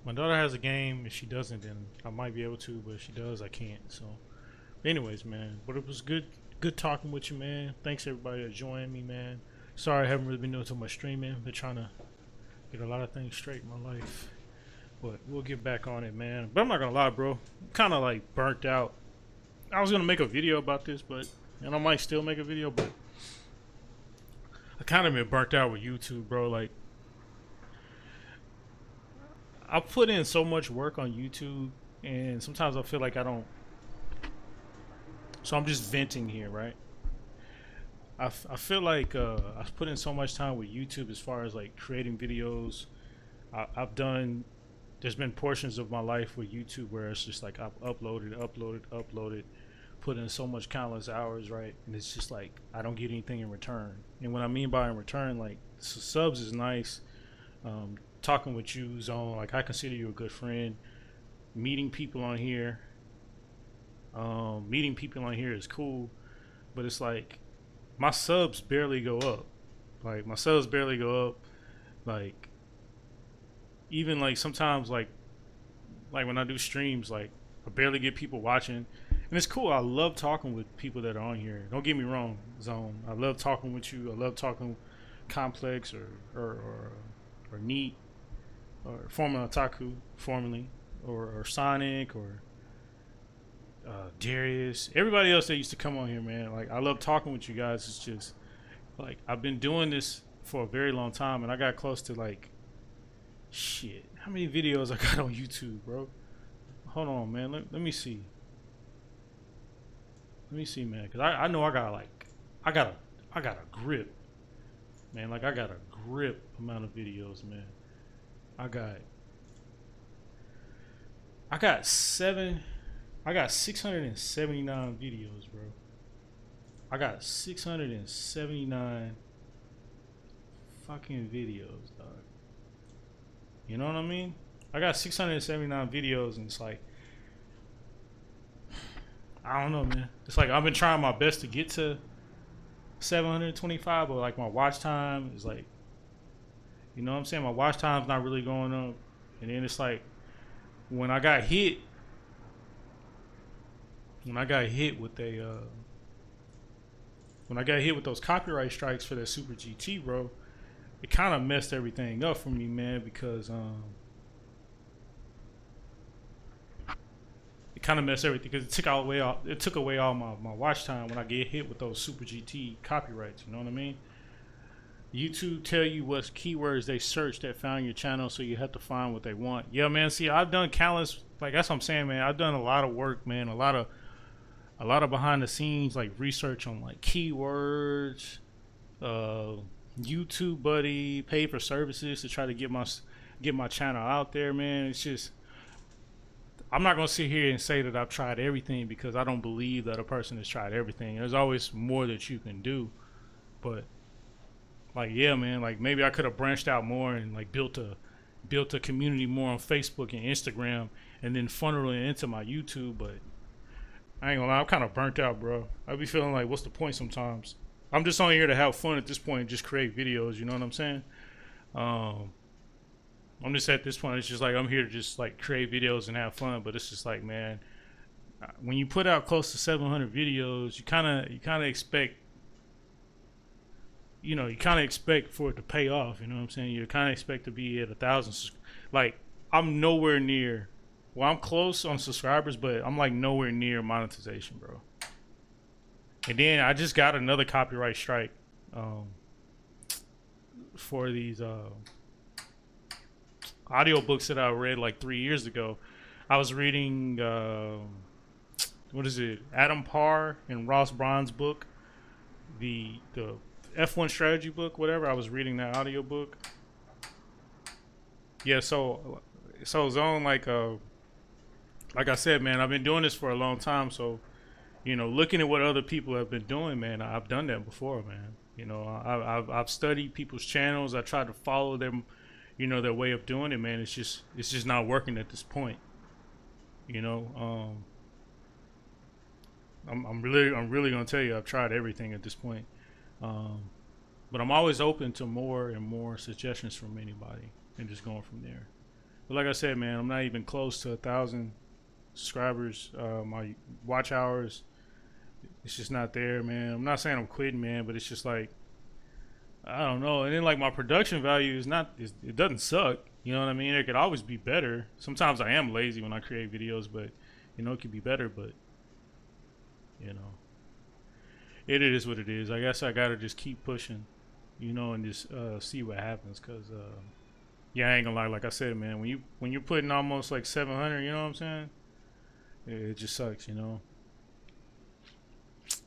My daughter has a game. If she doesn't, then I might be able to. But if she does, I can't. So Anyways, man, but it was good talking with you, man. Thanks everybody that joined me, man. Sorry I haven't really been doing too much streaming. Been trying to get a lot of things straight in my life, but we'll get back on it, man. But I'm not gonna lie, bro. I'm kind of like burnt out. I was gonna make a video about this, but and I might still make a video, but I kind of been burnt out with YouTube, bro. Like I put in so much work on YouTube, and sometimes I feel like I don't. So I'm just venting here, right? I feel like I've put in so much time with YouTube as far as like creating videos. I've done. There's been portions of my life with YouTube where it's just like I've uploaded, put in so much countless hours, right? And it's just like I don't get anything in return. And what I mean by in return, like subs is nice. Talking with you, Zone, like I consider you a good friend. Meeting people on here. Meeting people on here is cool, but it's like my subs barely go up. Like my subs barely go up. Like even like sometimes like when I do streams, like I barely get people watching, and it's cool. I love talking with people that are on here. Don't get me wrong, Zone. I love talking with you. I love talking Complex or Neat or former Otaku, formerly or Sonic or Darius, everybody else that used to come on here, man. Like I love talking with you guys. It's just like I've been doing this for a very long time, and I got close to like shit. How many videos I got on YouTube, bro? Hold on, man. Let me see. Let me see, man. Cause I know I got a grip, man. Like I got a grip amount of videos, man. I got 679 videos, bro. I got 679 fucking videos, dog. You know what I mean? I got 679 videos, and it's like, I don't know, man. It's like I've been trying my best to get to 725, but like my watch time is like, you know what I'm saying? My watch time's not really going up. And then it's like, when I got hit with those copyright strikes for that Super GT, bro, it kind of messed everything up for me, man, because it kind of messed everything because it took away all my watch time when I get hit with those Super GT copyrights. You know what I mean? YouTube tell you what keywords they search that found your channel, so you have to find what they want. Yeah, man. See, I've done countless. Like that's what I'm saying, man. I've done a lot of work, man. A lot of behind the scenes like research on like keywords, YouTube Buddy, pay for services to try to get my channel out there, man. It's just I'm not gonna sit here and say that I've tried everything because I don't believe that a person has tried everything. There's always more that you can do, but like yeah, man. Like maybe I could have branched out more and like built a community more on Facebook and Instagram, and then funnel it into my YouTube, but. I ain't gonna lie, I'm kind of burnt out, bro. I be feeling like, what's the point sometimes? I'm just on here to have fun at this point and just create videos, you know what I'm saying? I'm just at this point, it's just like I'm here to just like create videos and have fun, but it's just like, man, when you put out close to 700 videos, you kind of expect, you kind of expect for it to pay off, you know what I'm saying? You kind of expect to be at 1,000. Like, I'm nowhere near. Well, I'm close on subscribers, but I'm like nowhere near monetization, bro. And then I just got another copyright strike for these audiobooks that I read like 3 years ago. I was reading, what is it, Adam Parr and Ross Braun's book, the F1 strategy book, whatever. I was reading that audiobook. Yeah, so Zone, like I said, man, I've been doing this for a long time, so, looking at what other people have been doing, man, I've done that before, man. I've studied people's channels. I tried to follow them, their way of doing it, man. It's just not working at this point. I'm really gonna tell you, I've tried everything at this point, but I'm always open to more and more suggestions from anybody, and just going from there. But like I said, man, I'm not even close to 1,000 subscribers. My watch hours It's just not there, man. I'm not saying I'm quitting, man, but it's just like I don't know. And then like my production value is not. It doesn't suck. You know what I mean? It could always be better. Sometimes I am lazy when I create videos, but you know it could be better. But you know, it is what it is. I guess I gotta just keep pushing, you know, and just see what happens. Cause yeah, I ain't gonna lie. Like I said, man, when you're putting almost like 700, you know what I'm saying? It just sucks, you know.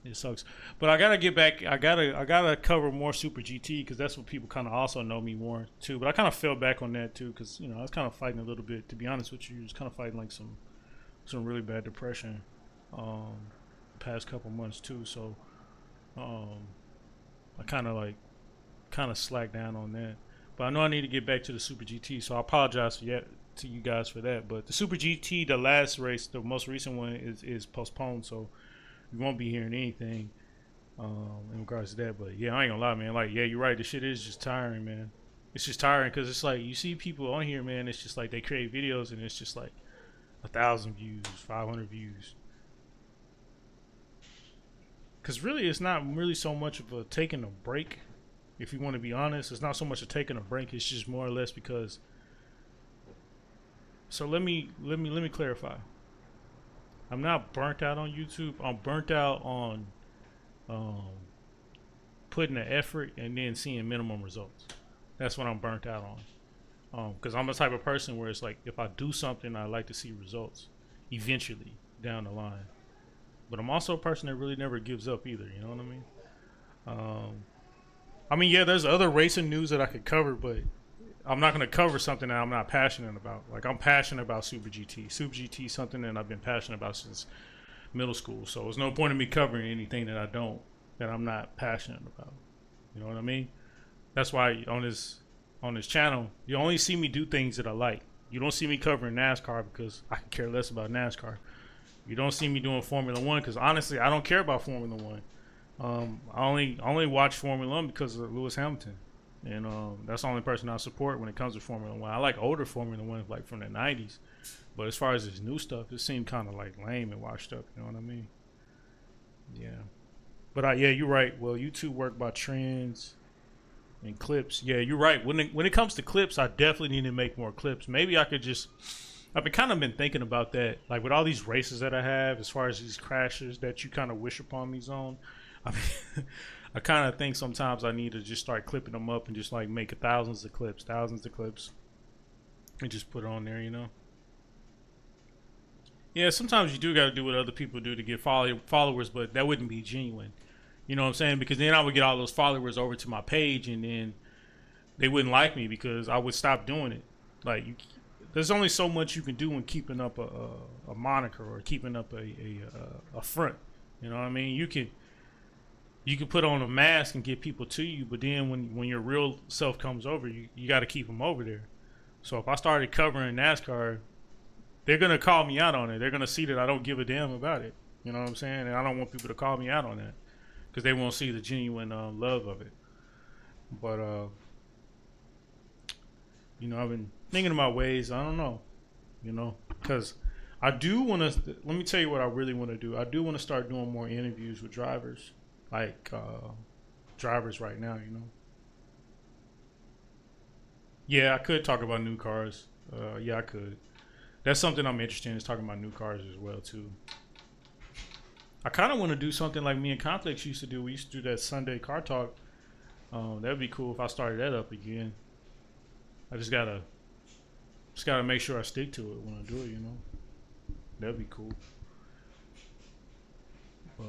It sucks, but I gotta get back. I gotta cover more Super GT because that's what people kind of also know me more too. But I kind of fell back on that too because you know I was kind of fighting a little bit. To be honest with you, I was kind of fighting like some really bad depression, past couple months too. So I kind of slacked down on that. But I know I need to get back to the Super GT. So I apologize to you guys for that. But the Super GT, the last race, the most recent one is postponed. So you won't be hearing anything in regards to that. But yeah, I ain't gonna lie, man. Like, yeah, you're right. This shit is just tiring, man. It's just tiring because it's like you see people on here, man. It's just like they create videos and it's just like 1,000 views, 500 views. Because really, it's not really so much of a taking a break. If you want to be honest, it's not so much a taking a break. It's just more or less because. So let me clarify. I'm not burnt out on YouTube. I'm burnt out on putting the effort and then seeing minimum results. That's what I'm burnt out on. Because I'm the type of person where it's like if I do something, I like to see results eventually down the line. But I'm also a person that really never gives up either. You know what I mean? Yeah, there's other racing news that I could cover, but I'm not going to cover something that I'm not passionate about. Like, I'm passionate about Super GT. Super GT is something that I've been passionate about since middle school. So there's no point in me covering anything that I'm not passionate about. You know what I mean? That's why on this channel, you only see me do things that I like. You don't see me covering NASCAR because I can care less about NASCAR. You don't see me doing Formula One because honestly, I don't care about Formula One. I only watch Formula One because of Lewis Hamilton. And that's the only person I support when it comes to Formula One. I like older Formula One, like from the 90s. But as far as this new stuff, it seemed kind of like lame and washed up. You know what I mean? Yeah. But yeah, you're right. Well, YouTube work by trends and clips. Yeah, you're right. When it comes to clips, I definitely need to make more clips. Maybe I could just. I've been thinking about that. Like with all these races that I have, as far as these crashes that you kind of wish upon me zone. I mean, I kind of think sometimes I need to just start clipping them up and just like make thousands of clips, and just put it on there, you know. Yeah, sometimes you do got to do what other people do to get followers, but that wouldn't be genuine. You know what I'm saying? Because then I would get all those followers over to my page, and then they wouldn't like me because I would stop doing it. Like, there's only so much you can do when keeping up a moniker or keeping up a front. You know what I mean? You can put on a mask and get people to you, but then when your real self comes over, you got to keep them over there. So if I started covering NASCAR, they're going to call me out on it. They're going to see that I don't give a damn about it. You know what I'm saying? And I don't want people to call me out on that because they won't see the genuine love of it. But, you know, I've been thinking about ways. I don't know, you know, because I do want to, let me tell you what I really want to do. I do want to start doing more interviews with drivers. Like drivers right now, you know. Yeah, I could talk about new cars. Yeah, I could. That's something I'm interested in, is talking about new cars as well too. I kind of want to do something like me and Complex used to do. We used to do that Sunday car talk. That'd be cool if I started that up again. I just gotta make sure I stick to it when I do it, you know. That'd be cool. But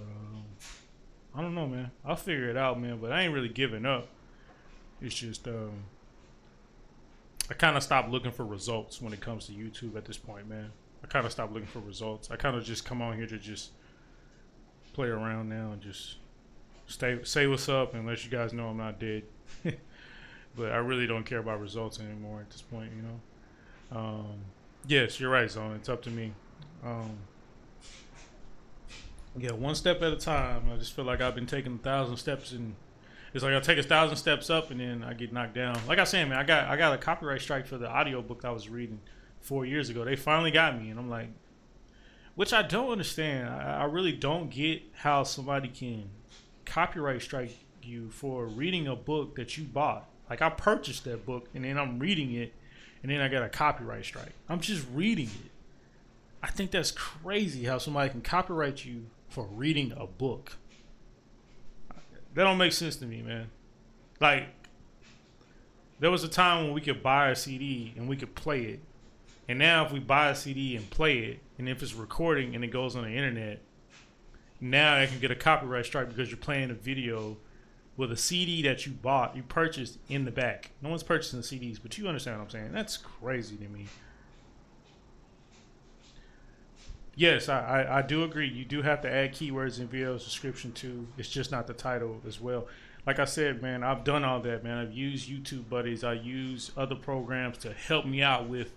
I don't know, man. I'll figure it out, man. But I ain't really giving up. It's just I kind of stopped looking for results when it comes to YouTube at this point, man. I kind of stopped looking for results. I kind of just come on here to just play around now and just say what's up and let you guys know I'm not dead. But I really don't care about results anymore at this point, you know. Yes, you're right, Zone. It's up to me. Yeah, one step at a time. I just feel like I've been taking 1,000 steps, and it's like I take 1,000 steps up, and then I get knocked down. Like I said, man, I got a copyright strike for the audio book I was reading 4 years ago. They finally got me, and I'm like, which I don't understand. I really don't get how somebody can copyright strike you for reading a book that you bought. Like I purchased that book and then I'm reading it and then I got a copyright strike. I'm just reading it. I think that's crazy how somebody can copyright you for reading a book. That don't make sense to me, man. Like, there was a time when we could buy a CD and we could play it. And now if we buy a CD and play it, and if it's recording and it goes on the internet, now I can get a copyright strike because you're playing a video with a CD that you bought, you purchased in the back. No one's purchasing CDs, but you understand what I'm saying. That's crazy to me. Yes, I do agree. You do have to add keywords in videos description too. It's just not the title as well. Like I said, man, I've done all that, man. I've used YouTube Buddies. I use other programs to help me out with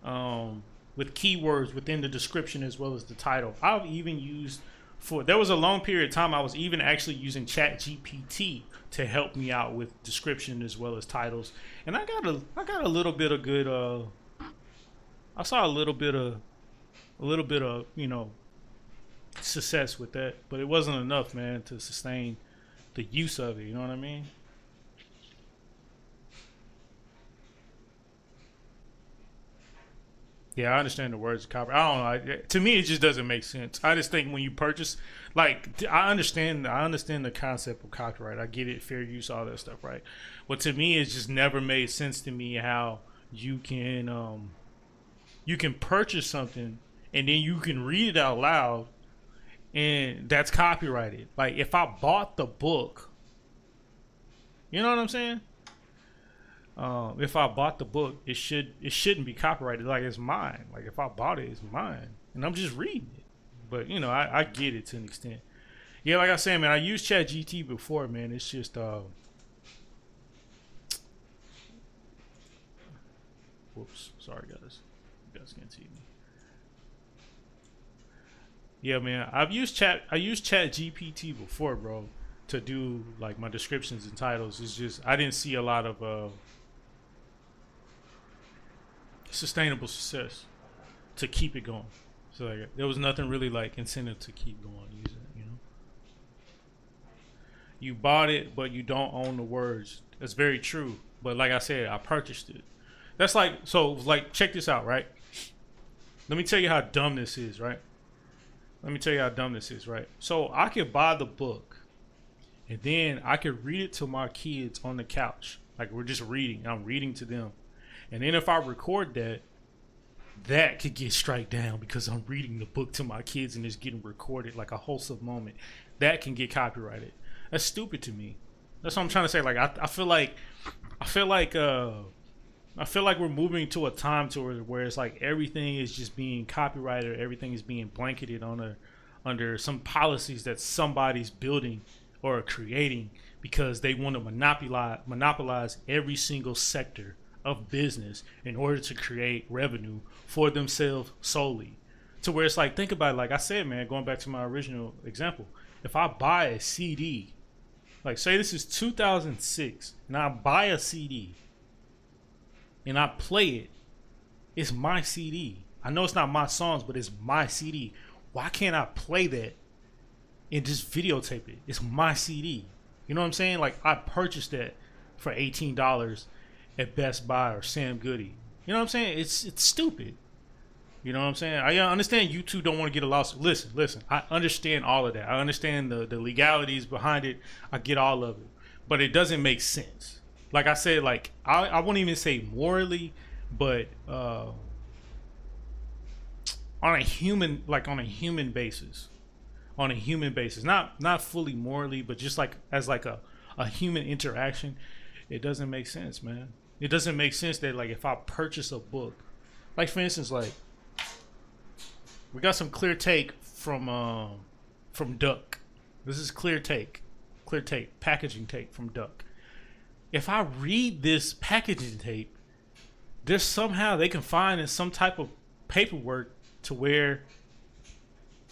keywords within the description as well as the title. I've even used there was a long period of time I was even actually using ChatGPT to help me out with description as well as titles. And I got a little bit of good I saw a little bit of success with that, but it wasn't enough, man, to sustain the use of it. You know what I mean? Yeah, I understand the words copy. I don't know. To me, it just doesn't make sense. I just think when you purchase, like, I understand the concept of copyright. I get it, fair use, all that stuff, right? But to me, it's just never made sense to me how you can purchase something and then you can read it out loud, and that's copyrighted. Like if I bought the book, you know what I'm saying? If I bought the book, it shouldn't be copyrighted. Like it's mine. Like if I bought it, it's mine, and I'm just reading it. But I get it to an extent. Yeah, like I said, man, I used ChatGPT before, man. It's just whoops, sorry guys, you guys can't see me. Yeah, man, I used ChatGPT before, bro, to do like my descriptions and titles. It's just I didn't see a lot of sustainable success to keep it going. So like, there was nothing really like incentive to keep going using it. You bought it, but you don't own the words. That's very true. But like I said, I purchased it. That's like check this out, right? Let me tell you how dumb this is, right? So I could buy the book and then I could read it to my kids on the couch. Like we're just reading. I'm reading to them. And then if I record that could get strike down because I'm reading the book to my kids and it's getting recorded like a wholesome moment. That can get copyrighted. That's stupid to me. That's what I'm trying to say. Like I feel like we're moving to a time where it's like everything is just being copyrighted, everything is being blanketed under some policies that somebody's building or creating because they want to monopolize every single sector of business in order to create revenue for themselves solely. To where it's like, think about it, like I said, man, going back to my original example, if I buy a CD, like say this is 2006 and I buy a CD and I play it, it's my CD. I know it's not my songs, but it's my CD. Why can't I play that and just videotape it? It's my CD. You know what I'm saying? Like I purchased that for $18 at Best Buy or Sam Goody. You know what I'm saying? It's stupid. You know what I'm saying? I understand you two don't want to get a lawsuit. Listen. I understand all of that. I understand the legalities behind it. I get all of it. But it doesn't make sense. Like I said, like I won't even say morally, but on a human basis. Not fully morally, but just like as like a human interaction, it doesn't make sense, man. It doesn't make sense that like if I purchase a book, like for instance, like we got some clear take from Duck. This is clear tape, packaging tape from Duck. If I read this packaging tape, there's somehow they can find in some type of paperwork to where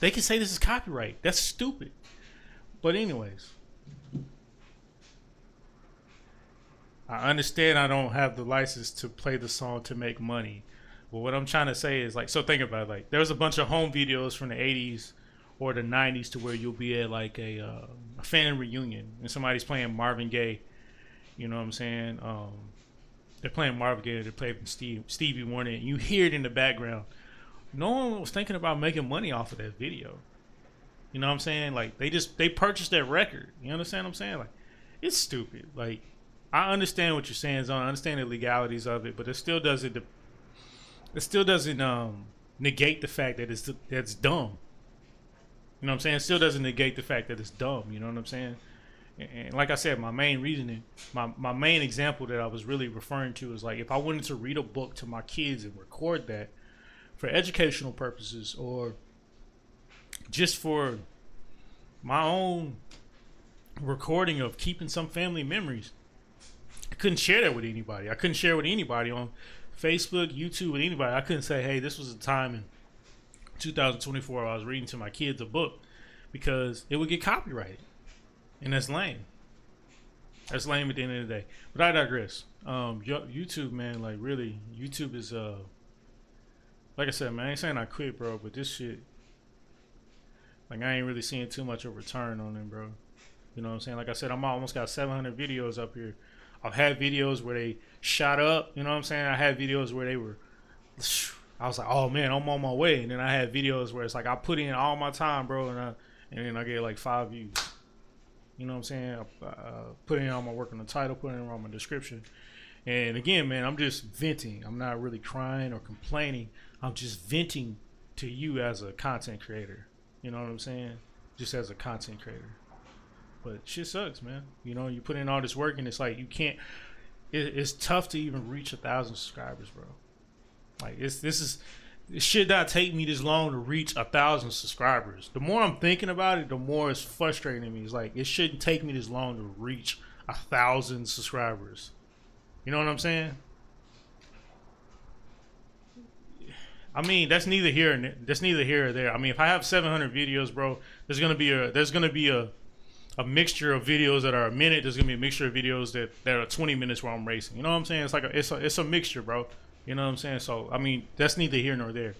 they can say this is copyright. That's stupid. But anyways, I understand I don't have the license to play the song to make money. But what I'm trying to say is like, so think about it, like there was a bunch of home videos from the 80s or the 90s to where you'll be at like a fan reunion and somebody's playing Marvin Gaye. You know what I'm saying? They're playing Marvin Gaye. They're playing Stevie Wonder. And you hear it in the background. No one was thinking about making money off of that video. You know what I'm saying? Like they purchased that record. You understand what I'm saying? Like it's stupid. Like I understand what you're saying, Zon. I understand the legalities of it, but it still doesn't. It still doesn't negate the fact that that's dumb. You know what I'm saying? It still doesn't negate the fact that it's dumb. You know what I'm saying? And like I said, my main reasoning, my main example that I was really referring to is like if I wanted to read a book to my kids and record that for educational purposes or just for my own recording of keeping some family memories, I couldn't share that with anybody. I couldn't share with anybody on Facebook, YouTube, with anybody. I couldn't say, hey, this was a time in 2024 I was reading to my kids a book, because it would get copyrighted. And that's lame. That's lame at the end of the day. But I digress. YouTube, man, like really, YouTube is like I said, man, I ain't saying I quit, bro, but this shit, like I ain't really seeing too much of a return on them, bro. You know what I'm saying? Like I said, I'm almost got 700 videos up here. I've had videos where they shot up, you know what I'm saying? I had videos where they were, I was like, oh man, I'm on my way. And then I had videos where it's like I put in all my time, bro, and then I get like 5 views. You know what I'm saying? I put in all my work on the title, put in all my description. And again, man, I'm just venting. I'm not really crying or complaining. I'm just venting to you as a content creator. You know what I'm saying? Just as a content creator. But shit sucks, man. You know, you put in all this work and it's like you can't. It's tough to even reach 1,000 subscribers, bro. Like this should not take me this long to reach 1,000 subscribers. The more I'm thinking about it, the more it's frustrating me. It's like it shouldn't take me this long to reach 1,000 subscribers. You know what I'm saying? I mean, that's neither here or there. I mean, if I have 700 videos, bro, there's gonna be a mixture of videos that are a minute. There's gonna be a mixture of videos that are 20 minutes where I'm racing. You know what I'm saying? It's like it's a mixture, bro. You know what I'm saying? So I mean, that's neither here nor there.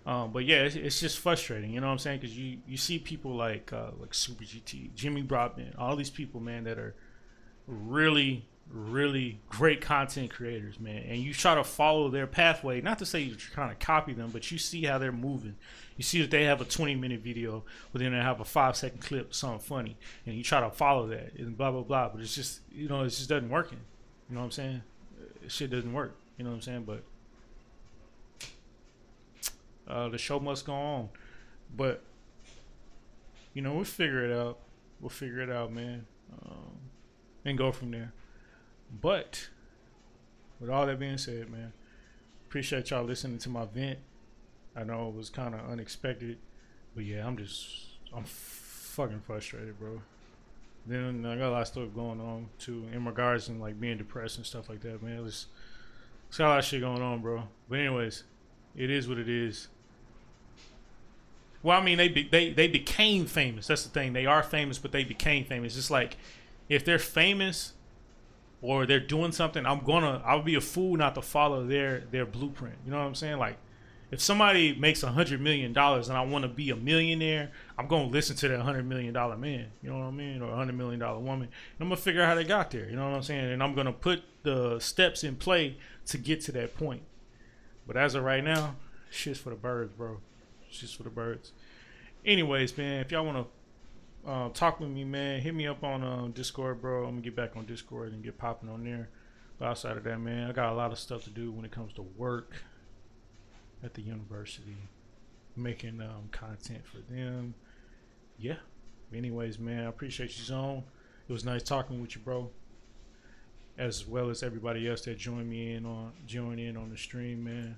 But yeah, it's just frustrating. You know what I'm saying? Because you see people like Super GT, Jimmy Broadbent, all these people, man, that are really great content creators, man, and you try to follow their pathway. Not to say you're trying to copy them, but you see how they're moving. You see that they have a 20-minute video, but then they have a 5-second clip of something funny, and you try to follow that and blah blah blah. But it's just, you know, it just doesn't work. You know what I'm saying? Shit doesn't work. You know what I'm saying? But the show must go on. But you know, we'll figure it out. We'll figure it out, man, and go from there. But with all that being said, man, appreciate y'all listening to my vent. I know it was kind of unexpected, but yeah, I'm fucking frustrated, bro. Then I got a lot of stuff going on too in regards to like being depressed and stuff like that, man. It's got a lot of shit going on, bro. But anyways, it is what it is. Well, I mean, they became famous. That's the thing. They are famous, but they became famous. It's like if they're famous or they're doing something, I'll be a fool not to follow their blueprint. You know what I'm saying? Like, if somebody makes $100 million and I want to be a millionaire, I'm gonna listen to that $100 million man. You know what I mean? Or $100 million woman. And I'm gonna figure out how they got there. You know what I'm saying? And I'm gonna put the steps in play to get to that point. But as of right now, shit's for the birds, bro. Shit's for the birds. Anyways, man, if y'all wanna talk with me, man, hit me up on Discord, bro. I'm gonna get back on Discord and get popping on there. But outside of that, man, I got a lot of stuff to do when it comes to work at the university, making content for them. Yeah. Anyways, man, I appreciate you, Zone. It was nice talking with you, bro, as well as everybody else that joined in on the stream, man.